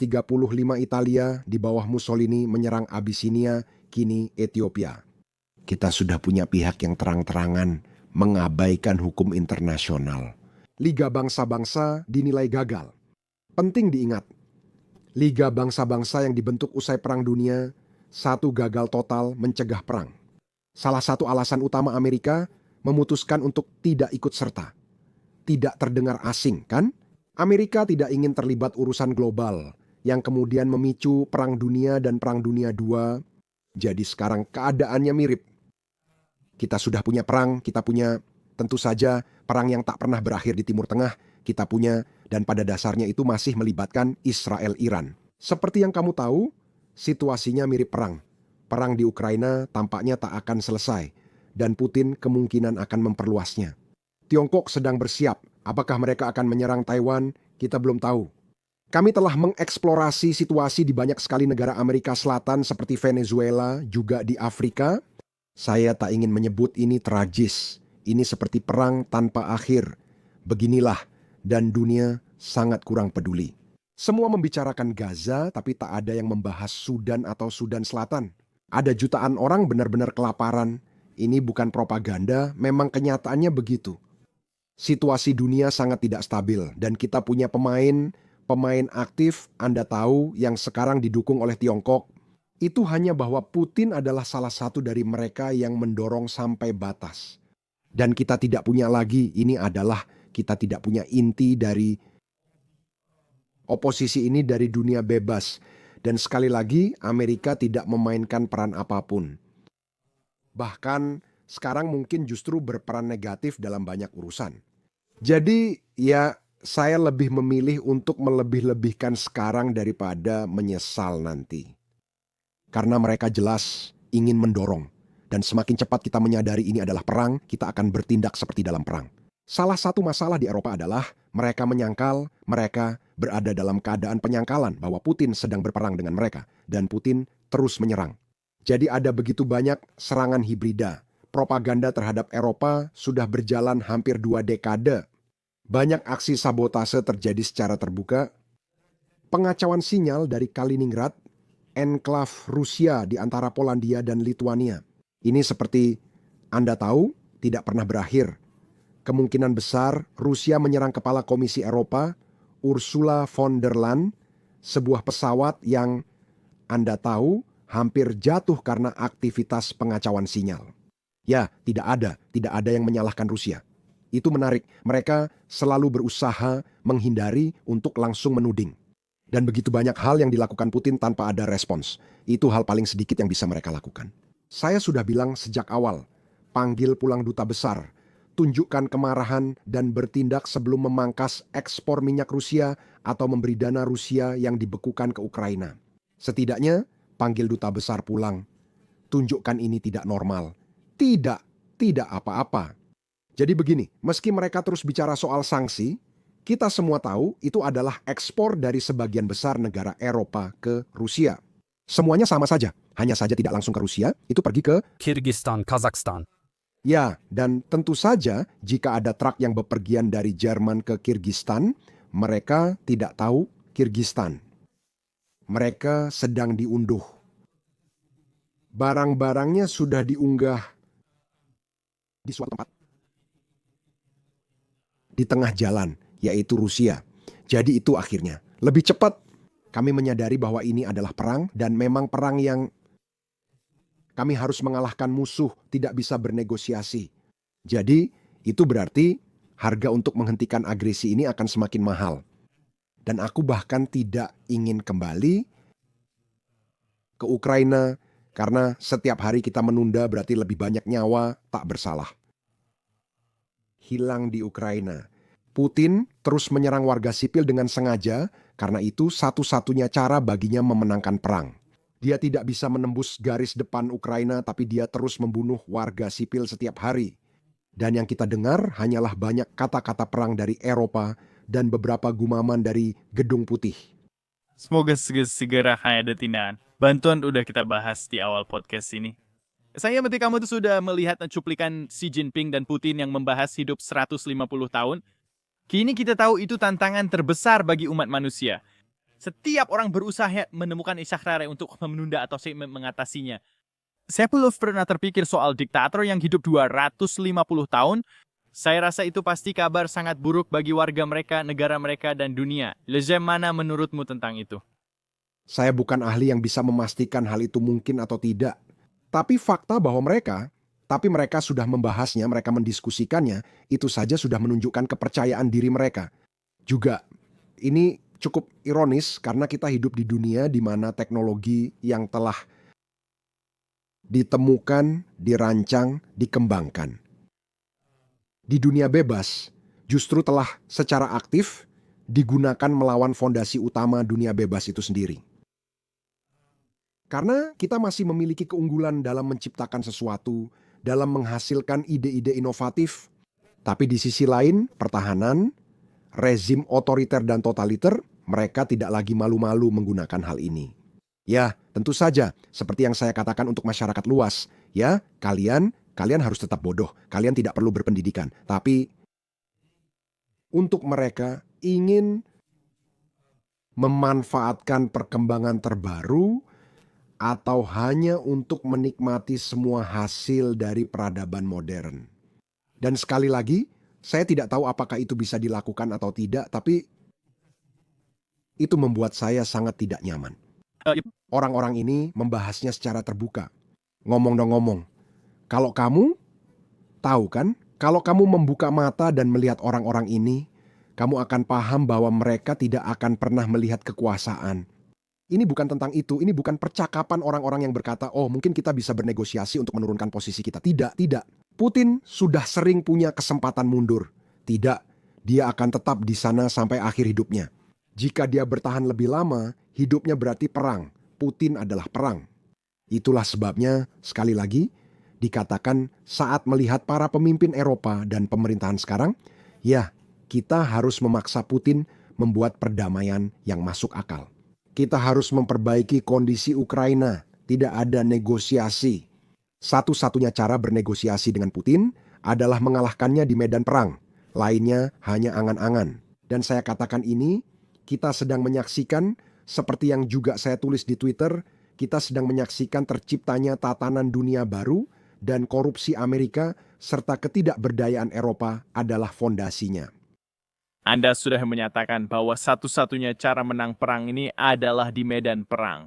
Italia di bawah Mussolini menyerang Abyssinia, kini Ethiopia. Kita sudah punya pihak yang terang-terangan mengabaikan hukum internasional. Liga Bangsa-Bangsa dinilai gagal. Penting diingat, Liga Bangsa-Bangsa yang dibentuk usai Perang Dunia I gagal total mencegah perang. Salah satu alasan utama Amerika memutuskan untuk tidak ikut serta. Tidak terdengar asing, kan? Amerika tidak ingin terlibat urusan global yang kemudian memicu Perang Dunia dan Perang Dunia II. Jadi sekarang keadaannya mirip. Kita sudah punya perang, kita punya tentu saja perang yang tak pernah berakhir di Timur Tengah, kita punya, dan pada dasarnya itu masih melibatkan Israel-Iran. Seperti yang kamu tahu, situasinya mirip perang. Perang di Ukraina tampaknya tak akan selesai, dan Putin kemungkinan akan memperluasnya. Tiongkok sedang bersiap. Apakah mereka akan menyerang Taiwan? Kita belum tahu. Kami telah mengeksplorasi situasi di banyak sekali negara Amerika Selatan seperti Venezuela, juga di Afrika. Saya tak ingin menyebut ini tragis. Ini seperti perang tanpa akhir. Beginilah, dan dunia sangat kurang peduli. Semua membicarakan Gaza, tapi tak ada yang membahas Sudan atau Sudan Selatan. Ada jutaan orang benar-benar kelaparan. Ini bukan propaganda, memang kenyataannya begitu. Situasi dunia sangat tidak stabil dan kita punya pemain aktif, Anda tahu, yang sekarang didukung oleh Tiongkok. Itu hanya bahwa Putin adalah salah satu dari mereka yang mendorong sampai batas. Dan kita tidak punya lagi, ini adalah kita tidak punya inti dari oposisi ini dari dunia bebas. Dan sekali lagi, Amerika tidak memainkan peran apapun. Bahkan sekarang mungkin justru berperan negatif dalam banyak urusan. Jadi ya saya lebih memilih untuk melebih-lebihkan sekarang daripada menyesal nanti. Karena mereka jelas ingin mendorong. Dan semakin cepat kita menyadari ini adalah perang, kita akan bertindak seperti dalam perang. Salah satu masalah di Eropa adalah mereka menyangkal, mereka berada dalam keadaan penyangkalan bahwa Putin sedang berperang dengan mereka. Dan Putin terus menyerang. Jadi ada begitu banyak serangan hibrida. Propaganda terhadap Eropa sudah berjalan hampir 2 dekade. Banyak aksi sabotase terjadi secara terbuka. Pengacauan sinyal dari Kaliningrad, enklav Rusia di antara Polandia dan Lituania. Ini seperti Anda tahu tidak pernah berakhir. Kemungkinan besar Rusia menyerang Kepala Komisi Eropa, Ursula von der Leyen, sebuah pesawat yang Anda tahu hampir jatuh karena aktivitas pengacauan sinyal. Ya, tidak ada yang menyalahkan Rusia. Itu menarik, mereka selalu berusaha menghindari untuk langsung menuding. Dan begitu banyak hal yang dilakukan Putin tanpa ada respons. Itu hal paling sedikit yang bisa mereka lakukan. Saya sudah bilang sejak awal, panggil pulang duta besar, tunjukkan kemarahan dan bertindak sebelum memangkas ekspor minyak Rusia atau memberi dana Rusia yang dibekukan ke Ukraina. Setidaknya, panggil duta besar pulang. Tunjukkan ini tidak normal. Tidak apa-apa. Jadi begini, meski mereka terus bicara soal sanksi, kita semua tahu itu adalah ekspor dari sebagian besar negara Eropa ke Rusia. Semuanya sama saja, hanya saja tidak langsung ke Rusia, itu pergi ke Kirgistan, Kazakhstan. Ya, dan tentu saja jika ada truk yang bepergian dari Jerman ke Kirgistan, mereka tidak tahu Kirgistan. Mereka sedang diunduh. Barang-barangnya sudah diunggah di suatu tempat di tengah jalan, yaitu Rusia. Jadi itu akhirnya. Lebih cepat, kami menyadari bahwa ini adalah perang dan memang perang yang kami harus mengalahkan musuh, tidak bisa bernegosiasi. Jadi itu berarti harga untuk menghentikan agresi ini akan semakin mahal. Dan aku bahkan tidak ingin kembali ke Ukraina karena setiap hari kita menunda berarti lebih banyak nyawa tak bersalah hilang di Ukraina. Putin terus menyerang warga sipil dengan sengaja karena itu satu-satunya cara baginya memenangkan perang. Dia tidak bisa menembus garis depan Ukraina tapi dia terus membunuh warga sipil setiap hari. Dan yang kita dengar hanyalah banyak kata-kata perang dari Eropa dan beberapa gumaman dari Gedung Putih. Semoga segera ada tindakan. Bantuan udah kita bahas di awal podcast ini. Saya berarti kamu tuh sudah melihat cuplikan Xi Jinping dan Putin yang membahas hidup 150 tahun. Kini kita tahu itu tantangan terbesar bagi umat manusia. Setiap orang berusaha menemukan isyarat untuk menunda atau mengatasinya. Saya belum pernah terpikir soal diktator yang hidup 250 tahun. Saya rasa itu pasti kabar sangat buruk bagi warga mereka, negara mereka, dan dunia. Lezem, mana menurutmu tentang itu? Saya bukan ahli yang bisa memastikan hal itu mungkin atau tidak. Tapi fakta bahwa mereka sudah membahasnya, mereka mendiskusikannya, itu saja sudah menunjukkan kepercayaan diri mereka. Juga, ini cukup ironis karena kita hidup di dunia di mana teknologi yang telah ditemukan, dirancang, dikembangkan. Di dunia bebas, justru telah secara aktif digunakan melawan fondasi utama dunia bebas itu sendiri. Karena kita masih memiliki keunggulan dalam menciptakan sesuatu, dalam menghasilkan ide-ide inovatif. Tapi di sisi lain, pertahanan, rezim otoriter dan totaliter, mereka tidak lagi malu-malu menggunakan hal ini. Ya, tentu saja, seperti yang saya katakan untuk masyarakat luas. Ya, kalian harus tetap bodoh, kalian tidak perlu berpendidikan. Tapi, untuk mereka ingin memanfaatkan perkembangan terbaru, atau hanya untuk menikmati semua hasil dari peradaban modern. Dan sekali lagi, saya tidak tahu apakah itu bisa dilakukan atau tidak, tapi itu membuat saya sangat tidak nyaman. Orang-orang ini membahasnya secara terbuka. Ngomong dong ngomong. Kalau kamu tahu kan, kalau kamu membuka mata dan melihat orang-orang ini, kamu akan paham bahwa mereka tidak akan pernah melihat kekuasaan. Ini bukan tentang itu, ini bukan percakapan orang-orang yang berkata, oh mungkin kita bisa bernegosiasi untuk menurunkan posisi kita. Tidak. Putin sudah sering punya kesempatan mundur. Tidak, dia akan tetap di sana sampai akhir hidupnya. Jika dia bertahan lebih lama, hidupnya berarti perang. Putin adalah perang. Itulah sebabnya, sekali lagi, dikatakan saat melihat para pemimpin Eropa dan pemerintahan sekarang, ya kita harus memaksa Putin membuat perdamaian yang masuk akal. Kita harus memperbaiki kondisi Ukraina. Tidak ada negosiasi. Satu-satunya cara bernegosiasi dengan Putin adalah mengalahkannya di medan perang. Lainnya hanya angan-angan. Dan saya katakan ini, kita sedang menyaksikan, seperti yang juga saya tulis di Twitter, kita sedang menyaksikan terciptanya tatanan dunia baru dan korupsi Amerika serta ketidakberdayaan Eropa adalah fondasinya. Anda sudah menyatakan bahwa satu-satunya cara menang perang ini adalah di medan perang.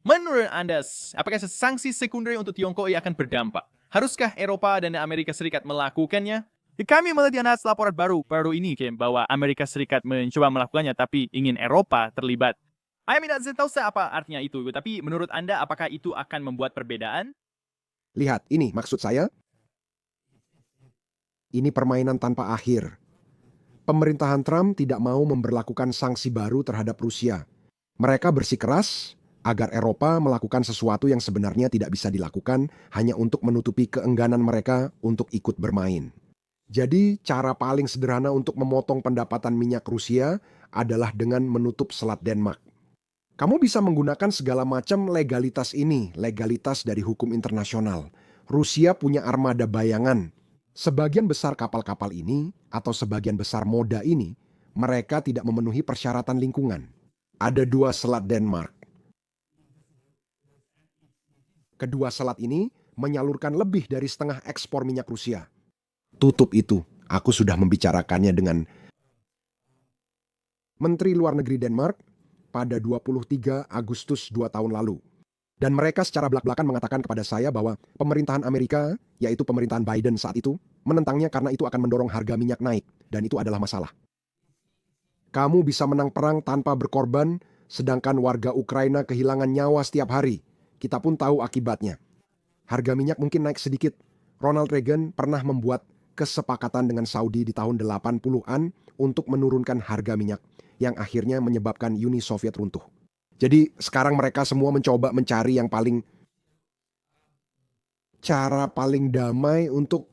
Menurut Anda, apakah sanksi sekunder untuk Tiongkok akan berdampak? Haruskah Eropa dan Amerika Serikat melakukannya? Kami melihat laporan baru ini bahwa Amerika Serikat mencoba melakukannya tapi ingin Eropa terlibat. Saya tahu apa artinya itu, tapi menurut Anda apakah itu akan membuat perbedaan? Lihat, ini maksud saya. Ini permainan tanpa akhir. Pemerintahan Trump tidak mau memberlakukan sanksi baru terhadap Rusia. Mereka bersikeras agar Eropa melakukan sesuatu yang sebenarnya tidak bisa dilakukan hanya untuk menutupi keengganan mereka untuk ikut bermain. Jadi cara paling sederhana untuk memotong pendapatan minyak Rusia adalah dengan menutup Selat Denmark. Kamu bisa menggunakan segala macam legalitas ini, legalitas dari hukum internasional. Rusia punya armada bayangan. Sebagian besar kapal-kapal ini, atau sebagian besar moda ini, mereka tidak memenuhi persyaratan lingkungan. Ada 2 selat Denmark. Kedua selat ini menyalurkan lebih dari setengah ekspor minyak Rusia. Tutup itu. Aku sudah membicarakannya dengan Menteri Luar Negeri Denmark pada 23 Agustus 2 tahun lalu. Dan mereka secara belak-belakan mengatakan kepada saya bahwa pemerintahan Amerika, yaitu pemerintahan Biden saat itu, menentangnya karena itu akan mendorong harga minyak naik. Dan itu adalah masalah. Kamu bisa menang perang tanpa berkorban, sedangkan warga Ukraina kehilangan nyawa setiap hari. Kita pun tahu akibatnya. Harga minyak mungkin naik sedikit. Ronald Reagan pernah membuat kesepakatan dengan Saudi di tahun 80-an untuk menurunkan harga minyak, yang akhirnya menyebabkan Uni Soviet runtuh. Jadi sekarang mereka semua mencoba mencari yang cara paling damai untuk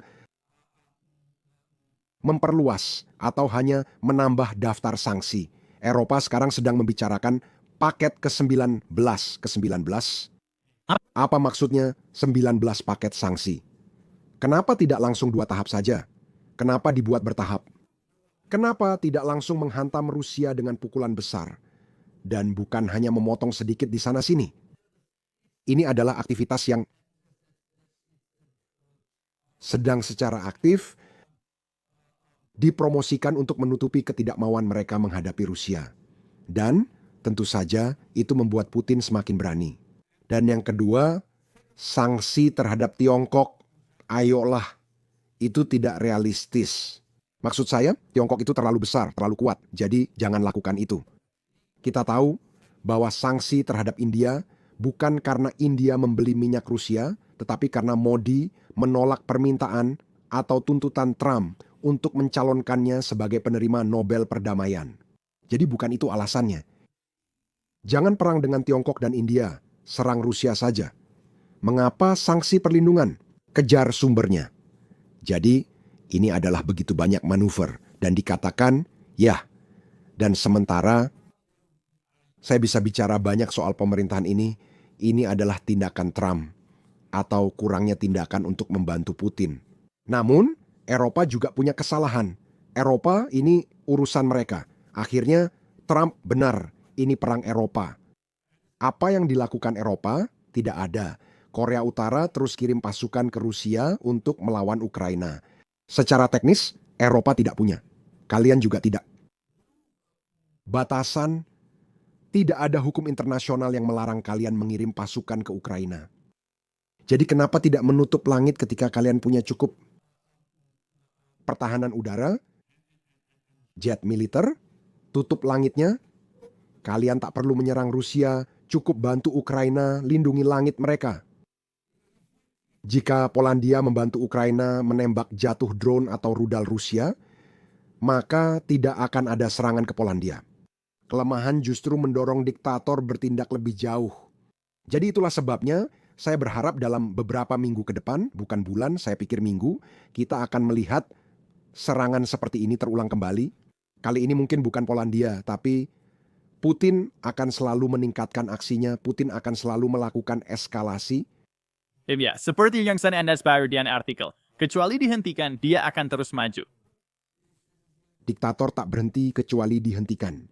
memperluas atau hanya menambah daftar sanksi. Eropa sekarang sedang membicarakan paket ke-19. Ke-19? Apa maksudnya 19 paket sanksi? Kenapa tidak langsung 2 tahap saja? Kenapa dibuat bertahap? Kenapa tidak langsung menghantam Rusia dengan pukulan besar? Dan bukan hanya memotong sedikit di sana-sini. Ini adalah aktivitas yang sedang secara aktif dipromosikan untuk menutupi ketidakmauan mereka menghadapi Rusia. Dan tentu saja itu membuat Putin semakin berani. Dan yang kedua, sanksi terhadap Tiongkok, ayolah, itu tidak realistis. Maksud saya, Tiongkok itu terlalu besar, terlalu kuat, jadi jangan lakukan itu. Kita tahu bahwa sanksi terhadap India bukan karena India membeli minyak Rusia, tetapi karena Modi menolak permintaan atau tuntutan Trump untuk mencalonkannya sebagai penerima Nobel Perdamaian. Jadi bukan itu alasannya. Jangan perang dengan Tiongkok dan India, serang Rusia saja. Mengapa sanksi perlindungan? Kejar sumbernya. Jadi ini adalah begitu banyak manuver dan dikatakan, ya, dan sementara saya bisa bicara banyak soal pemerintahan ini adalah tindakan Trump atau kurangnya tindakan untuk membantu Putin. Namun, Eropa juga punya kesalahan. Eropa ini urusan mereka. Akhirnya, Trump benar, ini perang Eropa. Apa yang dilakukan Eropa? Tidak ada. Korea Utara terus kirim pasukan ke Rusia untuk melawan Ukraina. Secara teknis, Eropa tidak punya. Kalian juga tidak. Batasan, tidak ada hukum internasional yang melarang kalian mengirim pasukan ke Ukraina. Jadi kenapa tidak menutup langit ketika kalian punya cukup pertahanan udara, jet militer, tutup langitnya. Kalian tak perlu menyerang Rusia, cukup bantu Ukraina, lindungi langit mereka. Jika Polandia membantu Ukraina menembak jatuh drone atau rudal Rusia, maka tidak akan ada serangan ke Polandia. Kelemahan justru mendorong diktator bertindak lebih jauh. Jadi itulah sebabnya saya berharap dalam beberapa minggu ke depan, bukan bulan, saya pikir minggu, kita akan melihat serangan seperti ini terulang kembali. Kali ini mungkin bukan Polandia, tapi Putin akan selalu meningkatkan aksinya, Putin akan selalu melakukan eskalasi. Ya, seperti yang sana Anda baru di artikel. Kecuali dihentikan, dia akan terus maju. Diktator tak berhenti kecuali dihentikan.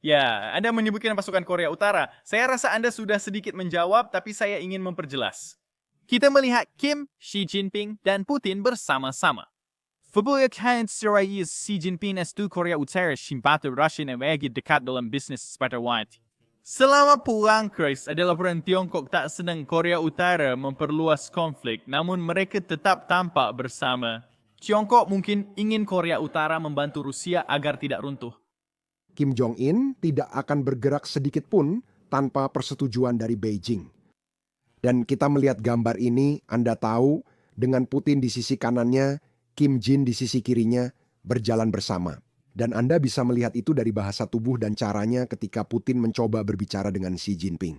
Ya, Anda menyebutkan pasukan Korea Utara. Saya rasa Anda sudah sedikit menjawab, tapi saya ingin memperjelas. Kita melihat Kim, Xi Jinping, dan Putin bersama-sama. Verbeuken Serais Xi Jinping S2 Korea Utara Shimbatu Rusia yang lagi dekat dalam bisnis sepatu white. Selama pulang Chris adalah laporan Tiongkok tak senang Korea Utara memperluas konflik, namun mereka tetap tampak bersama. Tiongkok mungkin ingin Korea Utara membantu Rusia agar tidak runtuh. Kim Jong-un tidak akan bergerak sedikit pun tanpa persetujuan dari Beijing. Dan kita melihat gambar ini, Anda tahu, dengan Putin di sisi kanannya, Kim Jin di sisi kirinya, berjalan bersama. Dan Anda bisa melihat itu dari bahasa tubuh dan caranya ketika Putin mencoba berbicara dengan Xi Jinping.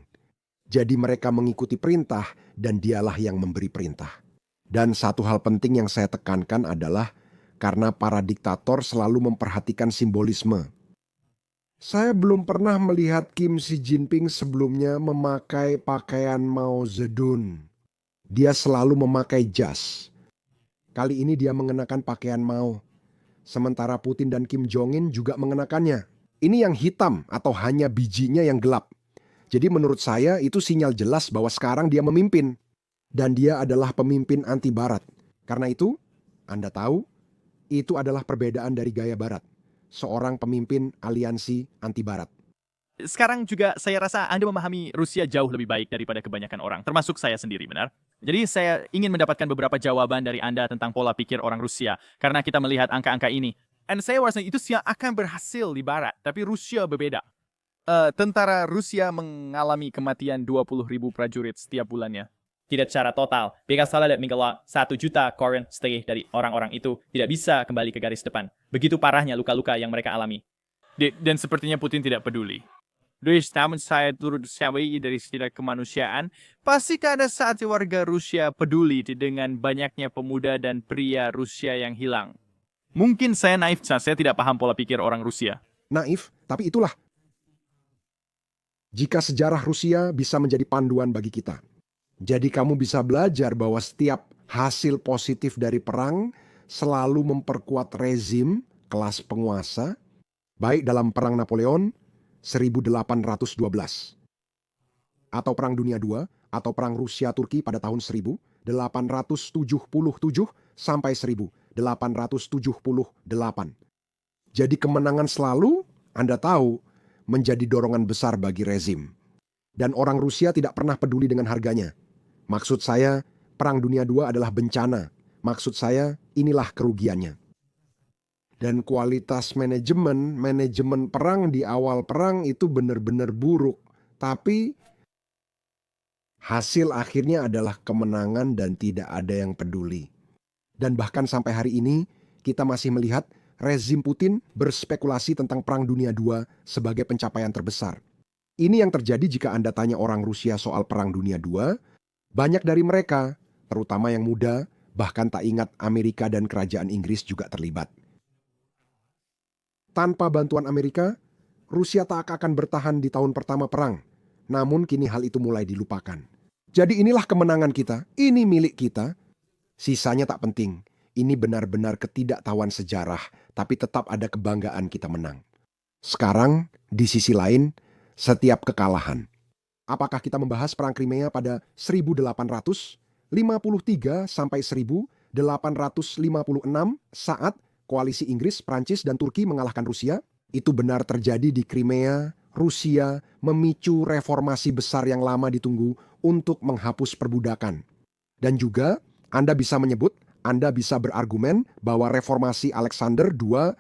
Jadi mereka mengikuti perintah dan dialah yang memberi perintah. Dan satu hal penting yang saya tekankan adalah karena para diktator selalu memperhatikan simbolisme. Saya belum pernah melihat Kim Xi Jinping sebelumnya memakai pakaian Mao Zedong. Dia selalu memakai jas. Kali ini dia mengenakan pakaian Mao. Sementara Putin dan Kim Jong-un juga mengenakannya. Ini yang hitam atau hanya bijinya yang gelap. Jadi menurut saya itu sinyal jelas bahwa sekarang dia memimpin. Dan dia adalah pemimpin anti barat. Karena itu, Anda tahu, itu adalah perbedaan dari gaya Barat. Seorang pemimpin aliansi anti-Barat. Sekarang juga saya rasa Anda memahami Rusia jauh lebih baik daripada kebanyakan orang, termasuk saya sendiri, benar? Jadi saya ingin mendapatkan beberapa jawaban dari Anda tentang pola pikir orang Rusia, karena kita melihat angka-angka ini. Dan saya rasa itu yang akan berhasil di Barat, tapi Rusia berbeda. Tentara Rusia mengalami kematian 20.000 prajurit setiap bulannya. Tidak secara total. Jika salah lihat mingguan 1 juta koren setengah dari orang-orang itu tidak bisa kembali ke garis depan. Begitu parahnya luka-luka yang mereka alami. Dan sepertinya Putin tidak peduli. Namun saya turut syawai dari sisi kemanusiaan, pastikan ada saat warga Rusia peduli dengan banyaknya pemuda dan pria Rusia yang hilang. Mungkin saya naif, saya tidak paham pola pikir orang Rusia. Naif, tapi itulah. Jika sejarah Rusia bisa menjadi panduan bagi kita. Jadi kamu bisa belajar bahwa setiap hasil positif dari perang selalu memperkuat rezim kelas penguasa, baik dalam Perang Napoleon 1812, atau Perang Dunia II, atau Perang Rusia-Turki pada tahun 1877 sampai 1878. Jadi kemenangan selalu, Anda tahu, menjadi dorongan besar bagi rezim. Dan orang Rusia tidak pernah peduli dengan harganya. Maksud saya, Perang Dunia II adalah bencana. Maksud saya, inilah kerugiannya. Dan kualitas manajemen perang di awal perang itu benar-benar buruk. Tapi hasil akhirnya adalah kemenangan dan tidak ada yang peduli. Dan bahkan sampai hari ini, kita masih melihat rezim Putin berspekulasi tentang Perang Dunia II sebagai pencapaian terbesar. Ini yang terjadi jika Anda tanya orang Rusia soal Perang Dunia II, banyak dari mereka, terutama yang muda, bahkan tak ingat Amerika dan kerajaan Inggris juga terlibat. Tanpa bantuan Amerika, Rusia tak akan bertahan di tahun pertama perang. Namun kini hal itu mulai dilupakan. Jadi inilah kemenangan kita, ini milik kita. Sisanya tak penting. Ini benar-benar ketidaktahuan sejarah, tapi tetap ada kebanggaan kita menang. Sekarang, di sisi lain, setiap kekalahan. Apakah kita membahas Perang Crimea pada 1853 sampai 1856 saat koalisi Inggris, Prancis, dan Turki mengalahkan Rusia? Itu benar terjadi di Crimea. Rusia memicu reformasi besar yang lama ditunggu untuk menghapus perbudakan. Dan juga Anda bisa berargumen bahwa reformasi Alexander II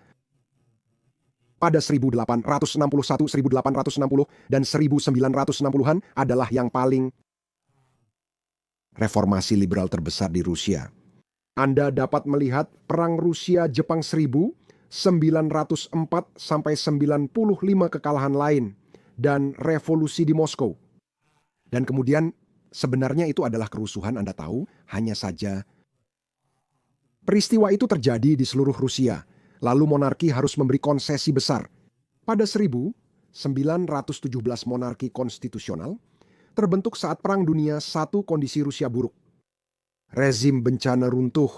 pada 1861, 1860, dan 1960-an adalah yang paling reformasi liberal terbesar di Rusia. Anda dapat melihat Perang Rusia-Jepang 1904 sampai 95 kekalahan lain, dan revolusi di Moskow. Dan kemudian sebenarnya itu adalah kerusuhan, Anda tahu, hanya saja peristiwa itu terjadi di seluruh Rusia. Lalu monarki harus memberi konsesi besar. Pada 1917 monarki konstitusional terbentuk saat Perang Dunia I kondisi Rusia buruk. Rezim bencana runtuh,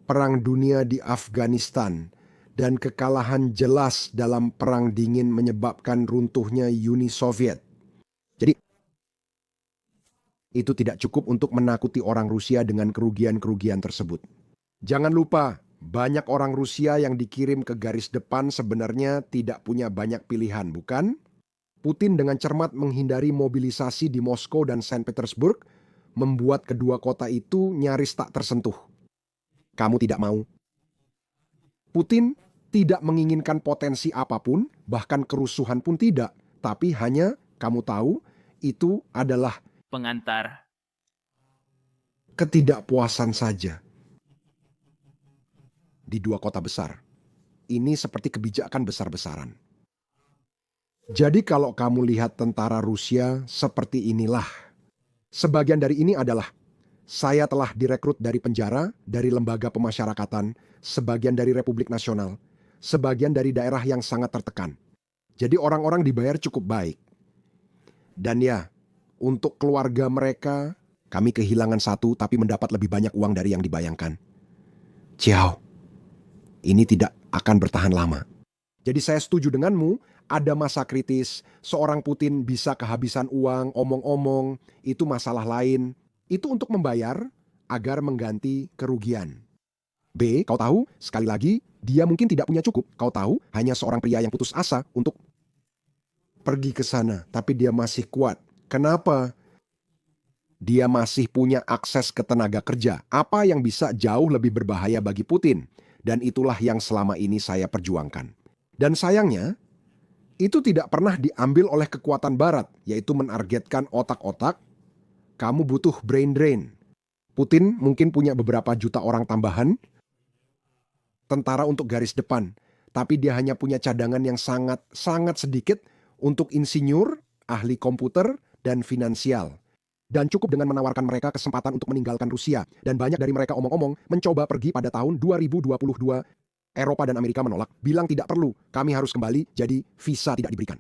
Perang Dunia di Afghanistan, dan kekalahan jelas dalam Perang Dingin menyebabkan runtuhnya Uni Soviet. Jadi, itu tidak cukup untuk menakuti orang Rusia dengan kerugian-kerugian tersebut. Jangan lupa, banyak orang Rusia yang dikirim ke garis depan sebenarnya tidak punya banyak pilihan, bukan? Putin dengan cermat menghindari mobilisasi di Moskow dan Saint Petersburg, membuat kedua kota itu nyaris tak tersentuh. Kamu tidak mau. Putin tidak menginginkan potensi apapun, bahkan kerusuhan pun tidak. Tapi hanya, kamu tahu, itu adalah pengantar ketidakpuasan saja. Di dua kota besar. Ini seperti kebijakan besar-besaran. Jadi kalau kamu lihat tentara Rusia seperti inilah. Sebagian dari ini adalah, saya telah direkrut dari penjara, dari lembaga pemasyarakatan, sebagian dari Republik Nasional, sebagian dari daerah yang sangat tertekan. Jadi orang-orang dibayar cukup baik. Dan ya, untuk keluarga mereka, kami kehilangan satu tapi mendapat lebih banyak uang dari yang dibayangkan. Ciao. Ini tidak akan bertahan lama. Jadi saya setuju denganmu, ada masa kritis, seorang Putin bisa kehabisan uang, omong-omong, itu masalah lain. Itu untuk membayar agar mengganti kerugian. B. Kau tahu, sekali lagi, dia mungkin tidak punya cukup. Kau tahu, hanya seorang pria yang putus asa untuk pergi ke sana, tapi dia masih kuat. Kenapa? Dia masih punya akses ke tenaga kerja, apa yang bisa jauh lebih berbahaya bagi Putin. Dan itulah yang selama ini saya perjuangkan. Dan sayangnya, itu tidak pernah diambil oleh kekuatan barat, yaitu menargetkan otak-otak. Kamu butuh brain drain. Putin mungkin punya beberapa juta orang tambahan, tentara untuk garis depan, tapi dia hanya punya cadangan yang sangat sedikit untuk insinyur, ahli komputer, dan finansial. Dan cukup dengan menawarkan mereka kesempatan untuk meninggalkan Rusia. Dan banyak dari mereka omong-omong mencoba pergi pada tahun 2022. Eropa dan Amerika menolak, bilang tidak perlu, kami harus kembali, jadi visa tidak diberikan.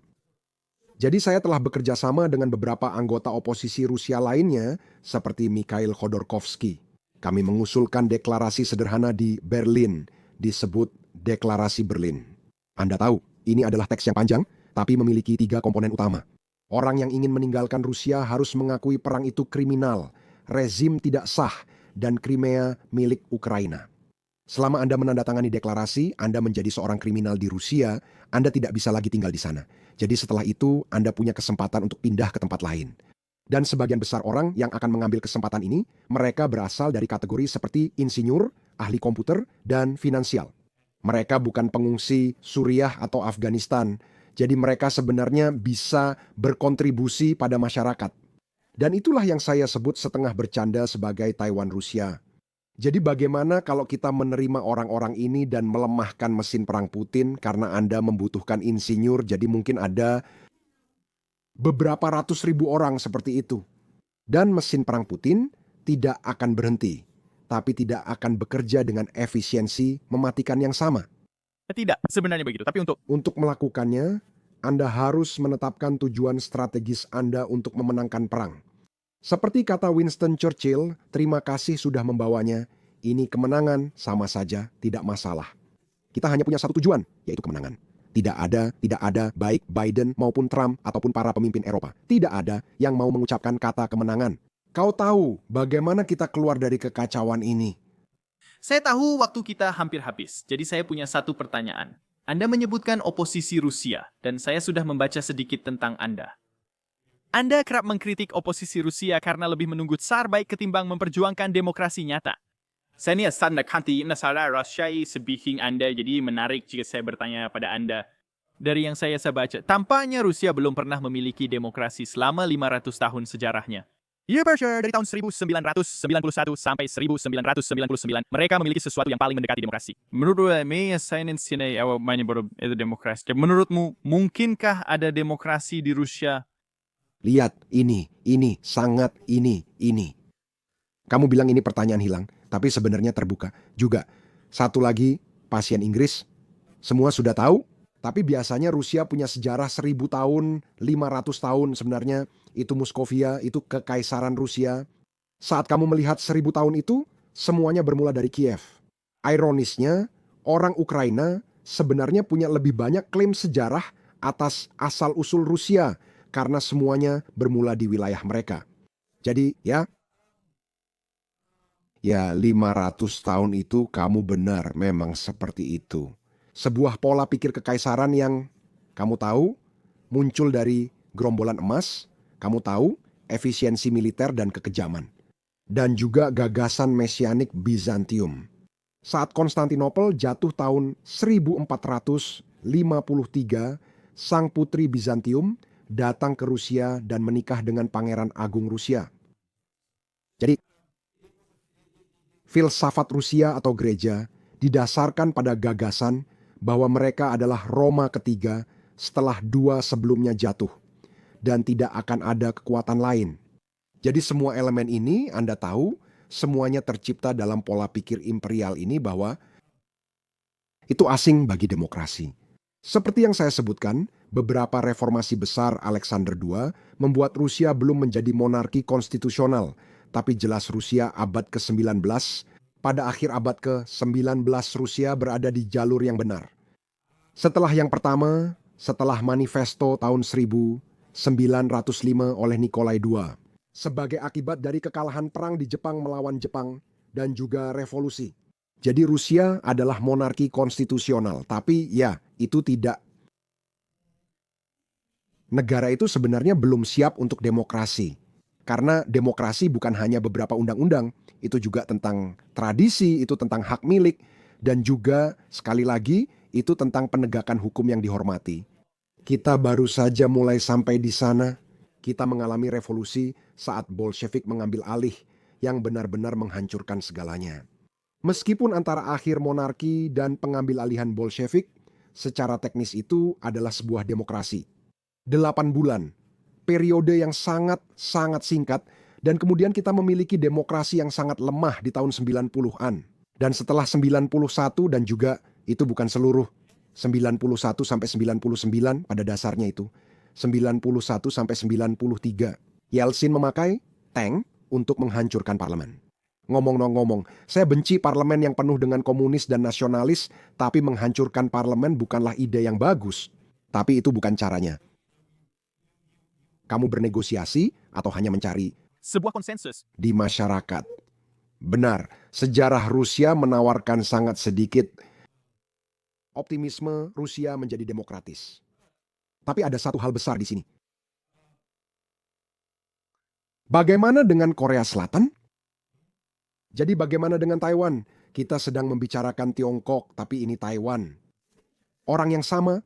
Jadi saya telah bekerja sama dengan beberapa anggota oposisi Rusia lainnya, seperti Mikhail Khodorkovsky. Kami mengusulkan deklarasi sederhana di Berlin, disebut Deklarasi Berlin. Anda tahu, ini adalah teks yang panjang, tapi memiliki 3 komponen utama. Orang yang ingin meninggalkan Rusia harus mengakui perang itu kriminal, rezim tidak sah, dan Crimea milik Ukraina. Selama Anda menandatangani deklarasi, Anda menjadi seorang kriminal di Rusia, Anda tidak bisa lagi tinggal di sana. Jadi setelah itu, Anda punya kesempatan untuk pindah ke tempat lain. Dan sebagian besar orang yang akan mengambil kesempatan ini, mereka berasal dari kategori seperti insinyur, ahli komputer, dan finansial. Mereka bukan pengungsi Suriah atau Afghanistan, jadi mereka sebenarnya bisa berkontribusi pada masyarakat. Dan itulah yang saya sebut setengah bercanda sebagai Taiwan Rusia. Jadi bagaimana kalau kita menerima orang-orang ini dan melemahkan mesin perang Putin karena Anda membutuhkan insinyur, jadi mungkin ada beberapa ratus ribu orang seperti itu. Dan mesin perang Putin tidak akan berhenti, tapi tidak akan bekerja dengan efisiensi mematikan yang sama. Tidak, sebenarnya begitu. Tapi Untuk melakukannya, Anda harus menetapkan tujuan strategis Anda untuk memenangkan perang. Seperti kata Winston Churchill, terima kasih sudah membawanya. Ini kemenangan, sama saja, tidak masalah. Kita hanya punya satu tujuan, yaitu kemenangan. Tidak ada, baik Biden maupun Trump ataupun para pemimpin Eropa. Tidak ada yang mau mengucapkan kata kemenangan. Kau tahu bagaimana kita keluar dari kekacauan ini. saya tahu waktu kita hampir habis, jadi saya punya satu pertanyaan. Anda menyebutkan oposisi Rusia, dan saya sudah membaca sedikit tentang Anda. Anda kerap mengkritik oposisi Rusia karena lebih menunggu tsar baik ketimbang memperjuangkan demokrasi nyata. Saya ni asal nak kanti nasara Rusia sebihing Anda, jadi menarik jika saya bertanya pada Anda. Dari yang saya baca, tampaknya Rusia belum pernah memiliki demokrasi selama 500 tahun sejarahnya. Ya, dari tahun 1991 sampai 1999, mereka memiliki sesuatu yang paling mendekati demokrasi. Menurut demokrasi. Menurutmu, mungkinkah ada demokrasi di Rusia? Lihat, ini. Kamu bilang ini pertanyaan hilang, tapi sebenarnya terbuka. Juga, satu lagi, pasien Inggris. Semua sudah tahu, tapi biasanya Rusia punya sejarah 1000 tahun, 500 tahun sebenarnya. Itu Muskovia, itu kekaisaran Rusia. Saat kamu melihat 1000 tahun itu, semuanya bermula dari Kiev. Ironisnya, orang Ukraina sebenarnya punya lebih banyak klaim sejarah atas asal-usul Rusia, karena semuanya bermula di wilayah mereka. Jadi, ya 500 tahun itu kamu benar, memang seperti itu. Sebuah pola pikir kekaisaran yang, kamu tahu, muncul dari gerombolan emas, kamu tahu, efisiensi militer dan kekejaman. Dan juga gagasan mesianik Bizantium. Saat Konstantinopel jatuh tahun 1453, sang putri Bizantium datang ke Rusia dan menikah dengan Pangeran Agung Rusia. Jadi, filsafat Rusia atau gereja didasarkan pada gagasan bahwa mereka adalah Roma ketiga setelah 2 sebelumnya jatuh. Dan tidak akan ada kekuatan lain. Jadi semua elemen ini Anda tahu, semuanya tercipta dalam pola pikir imperial ini bahwa itu asing bagi demokrasi. Seperti yang saya sebutkan, beberapa reformasi besar Alexander II membuat Rusia belum menjadi monarki konstitusional, tapi jelas Rusia abad ke-19, pada akhir abad ke-19 Rusia berada di jalur yang benar. Setelah yang pertama, setelah manifesto tahun 1905 oleh Nikolai II, sebagai akibat dari kekalahan perang di Jepang melawan Jepang dan juga revolusi. Jadi Rusia adalah monarki konstitusional, tapi ya, itu tidak. Negara itu sebenarnya belum siap untuk demokrasi. Karena demokrasi bukan hanya beberapa undang-undang, itu juga tentang tradisi, itu tentang hak milik, dan juga sekali lagi itu tentang penegakan hukum yang dihormati. Kita baru saja mulai sampai di sana. Kita mengalami revolusi saat Bolshevik mengambil alih yang benar-benar menghancurkan segalanya. Meskipun antara akhir monarki dan pengambil alihan Bolshevik, secara teknis itu adalah sebuah demokrasi. 8 bulan, periode yang sangat singkat, dan kemudian kita memiliki demokrasi yang sangat lemah di tahun 90-an. Dan setelah 91 dan juga itu bukan seluruh 91 sampai 99 pada dasarnya itu, 91 sampai 93. Yeltsin memakai tank untuk menghancurkan parlemen. Ngomong-ngomong, saya benci parlemen yang penuh dengan komunis dan nasionalis, tapi menghancurkan parlemen bukanlah ide yang bagus. Tapi itu bukan caranya. Kamu bernegosiasi atau hanya mencari sebuah konsensus. di masyarakat. Benar, sejarah Rusia menawarkan sangat sedikit optimisme Rusia menjadi demokratis. Tapi ada satu hal besar di sini. Bagaimana dengan Korea Selatan? Jadi bagaimana dengan Taiwan? Kita sedang membicarakan Tiongkok, tapi ini Taiwan. Orang yang sama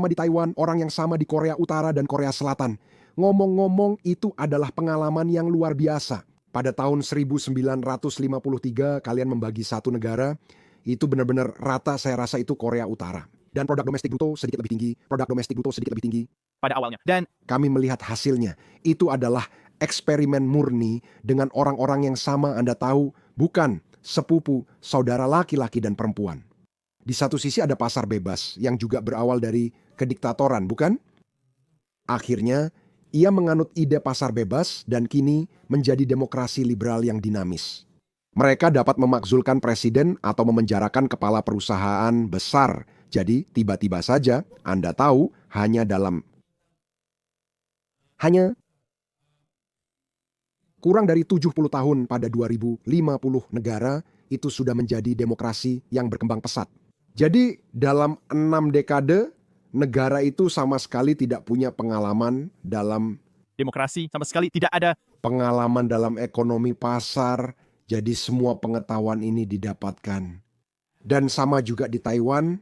di Taiwan, orang yang sama di Korea Utara dan Korea Selatan. Ngomong-ngomong, itu adalah pengalaman yang luar biasa. Pada tahun 1953, kalian membagi satu negara, itu benar-benar rata, saya rasa itu Korea Utara. Dan produk domestik bruto sedikit lebih tinggi, produk domestik bruto sedikit lebih tinggi. Pada awalnya. Dan Kami melihat hasilnya. Itu adalah eksperimen murni dengan orang-orang yang sama Anda tahu, bukan sepupu, saudara laki-laki dan perempuan. Di satu sisi ada pasar bebas yang juga berawal dari kediktatoran, bukan? Akhirnya, ia menganut ide pasar bebas dan kini menjadi demokrasi liberal yang dinamis. Mereka dapat memakzulkan presiden atau memenjarakan kepala perusahaan besar. Jadi, tiba-tiba saja Anda tahu hanya kurang dari 70 tahun pada 2050 negara itu sudah menjadi demokrasi yang berkembang pesat. Jadi dalam 6 dekade negara itu sama sekali tidak punya pengalaman dalam demokrasi sama sekali tidak ada. pengalaman dalam ekonomi pasar. Jadi semua pengetahuan ini didapatkan. Dan sama juga di Taiwan,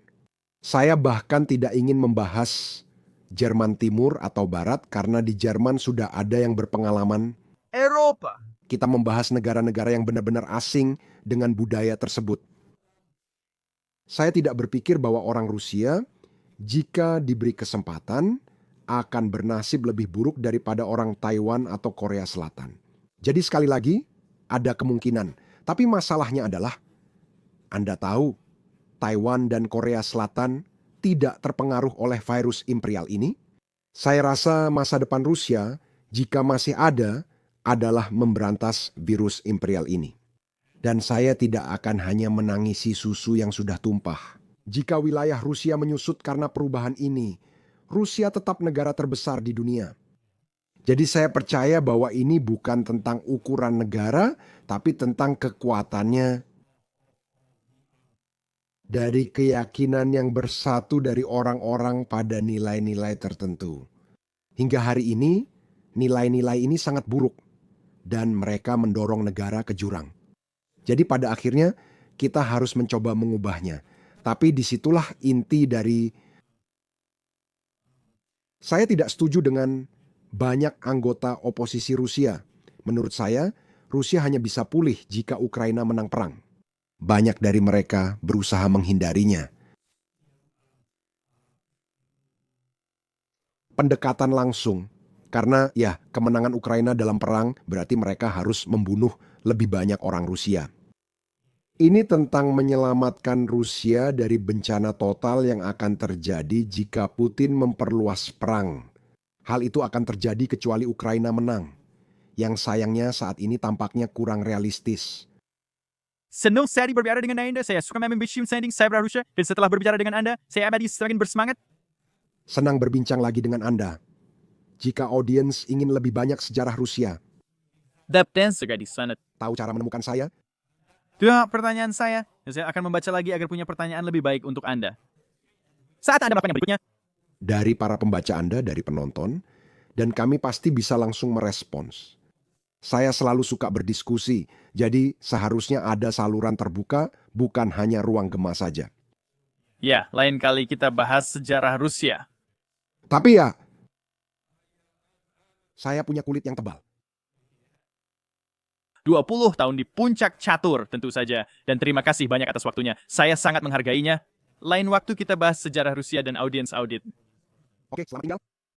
saya bahkan tidak ingin membahas Jerman Timur atau Barat karena di Jerman sudah ada yang berpengalaman. Eropa. Kita membahas negara-negara yang benar-benar asing dengan budaya tersebut. Saya tidak berpikir bahwa orang Rusia, jika diberi kesempatan, akan bernasib lebih buruk daripada orang Taiwan atau Korea Selatan. Jadi sekali lagi, ada kemungkinan. Tapi masalahnya adalah, Anda tahu, Taiwan dan Korea Selatan tidak terpengaruh oleh virus imperial ini? Saya rasa masa depan Rusia, jika masih ada, adalah memberantas virus imperial ini. Dan saya tidak akan hanya menangisi susu yang sudah tumpah. Jika wilayah Rusia menyusut karena perubahan ini, Rusia tetap negara terbesar di dunia. Jadi saya percaya bahwa ini bukan tentang ukuran negara, tapi tentang kekuatannya dari keyakinan yang bersatu dari orang-orang pada nilai-nilai tertentu. Hingga hari ini, nilai-nilai ini sangat buruk. Dan mereka mendorong negara ke jurang. Jadi pada akhirnya kita harus mencoba mengubahnya. Tapi disitulah inti dari... Saya tidak setuju dengan banyak anggota oposisi Rusia. Menurut saya, Rusia hanya bisa pulih jika Ukraina menang perang. Banyak dari mereka berusaha menghindarinya. Pendekatan langsung. Karena ya, kemenangan Ukraina dalam perang berarti mereka harus membunuh lebih banyak orang Rusia. Ini tentang menyelamatkan Rusia dari bencana total yang akan terjadi jika Putin memperluas perang. Hal itu akan terjadi kecuali Ukraina menang. Yang sayangnya saat ini tampaknya kurang realistis. Senang sekali berbicara dengan Anda. Saya suka membincang sending cyber Rusia. Dan setelah berbicara dengan Anda, saya abadi semakin bersemangat. Senang berbincang lagi dengan Anda. Jika audiens ingin lebih banyak sejarah Rusia, Dan juga di sana. tahu cara menemukan saya? Itu pertanyaan saya. Saya akan membaca lagi agar punya pertanyaan lebih baik untuk Anda. Saat Anda melakukan yang berikutnya, Dari para pembaca Anda, dari penonton, dan kami pasti bisa langsung merespons. Saya selalu suka berdiskusi, jadi seharusnya ada saluran terbuka, bukan hanya ruang gema saja. ya, lain kali kita bahas sejarah Rusia. Tapi ya, saya punya kulit yang tebal. 20 tahun di puncak catur tentu saja. Dan terima kasih banyak atas waktunya. Saya sangat menghargainya. Lain waktu kita bahas sejarah Rusia dan audiens audit. Oke, selamat tinggal.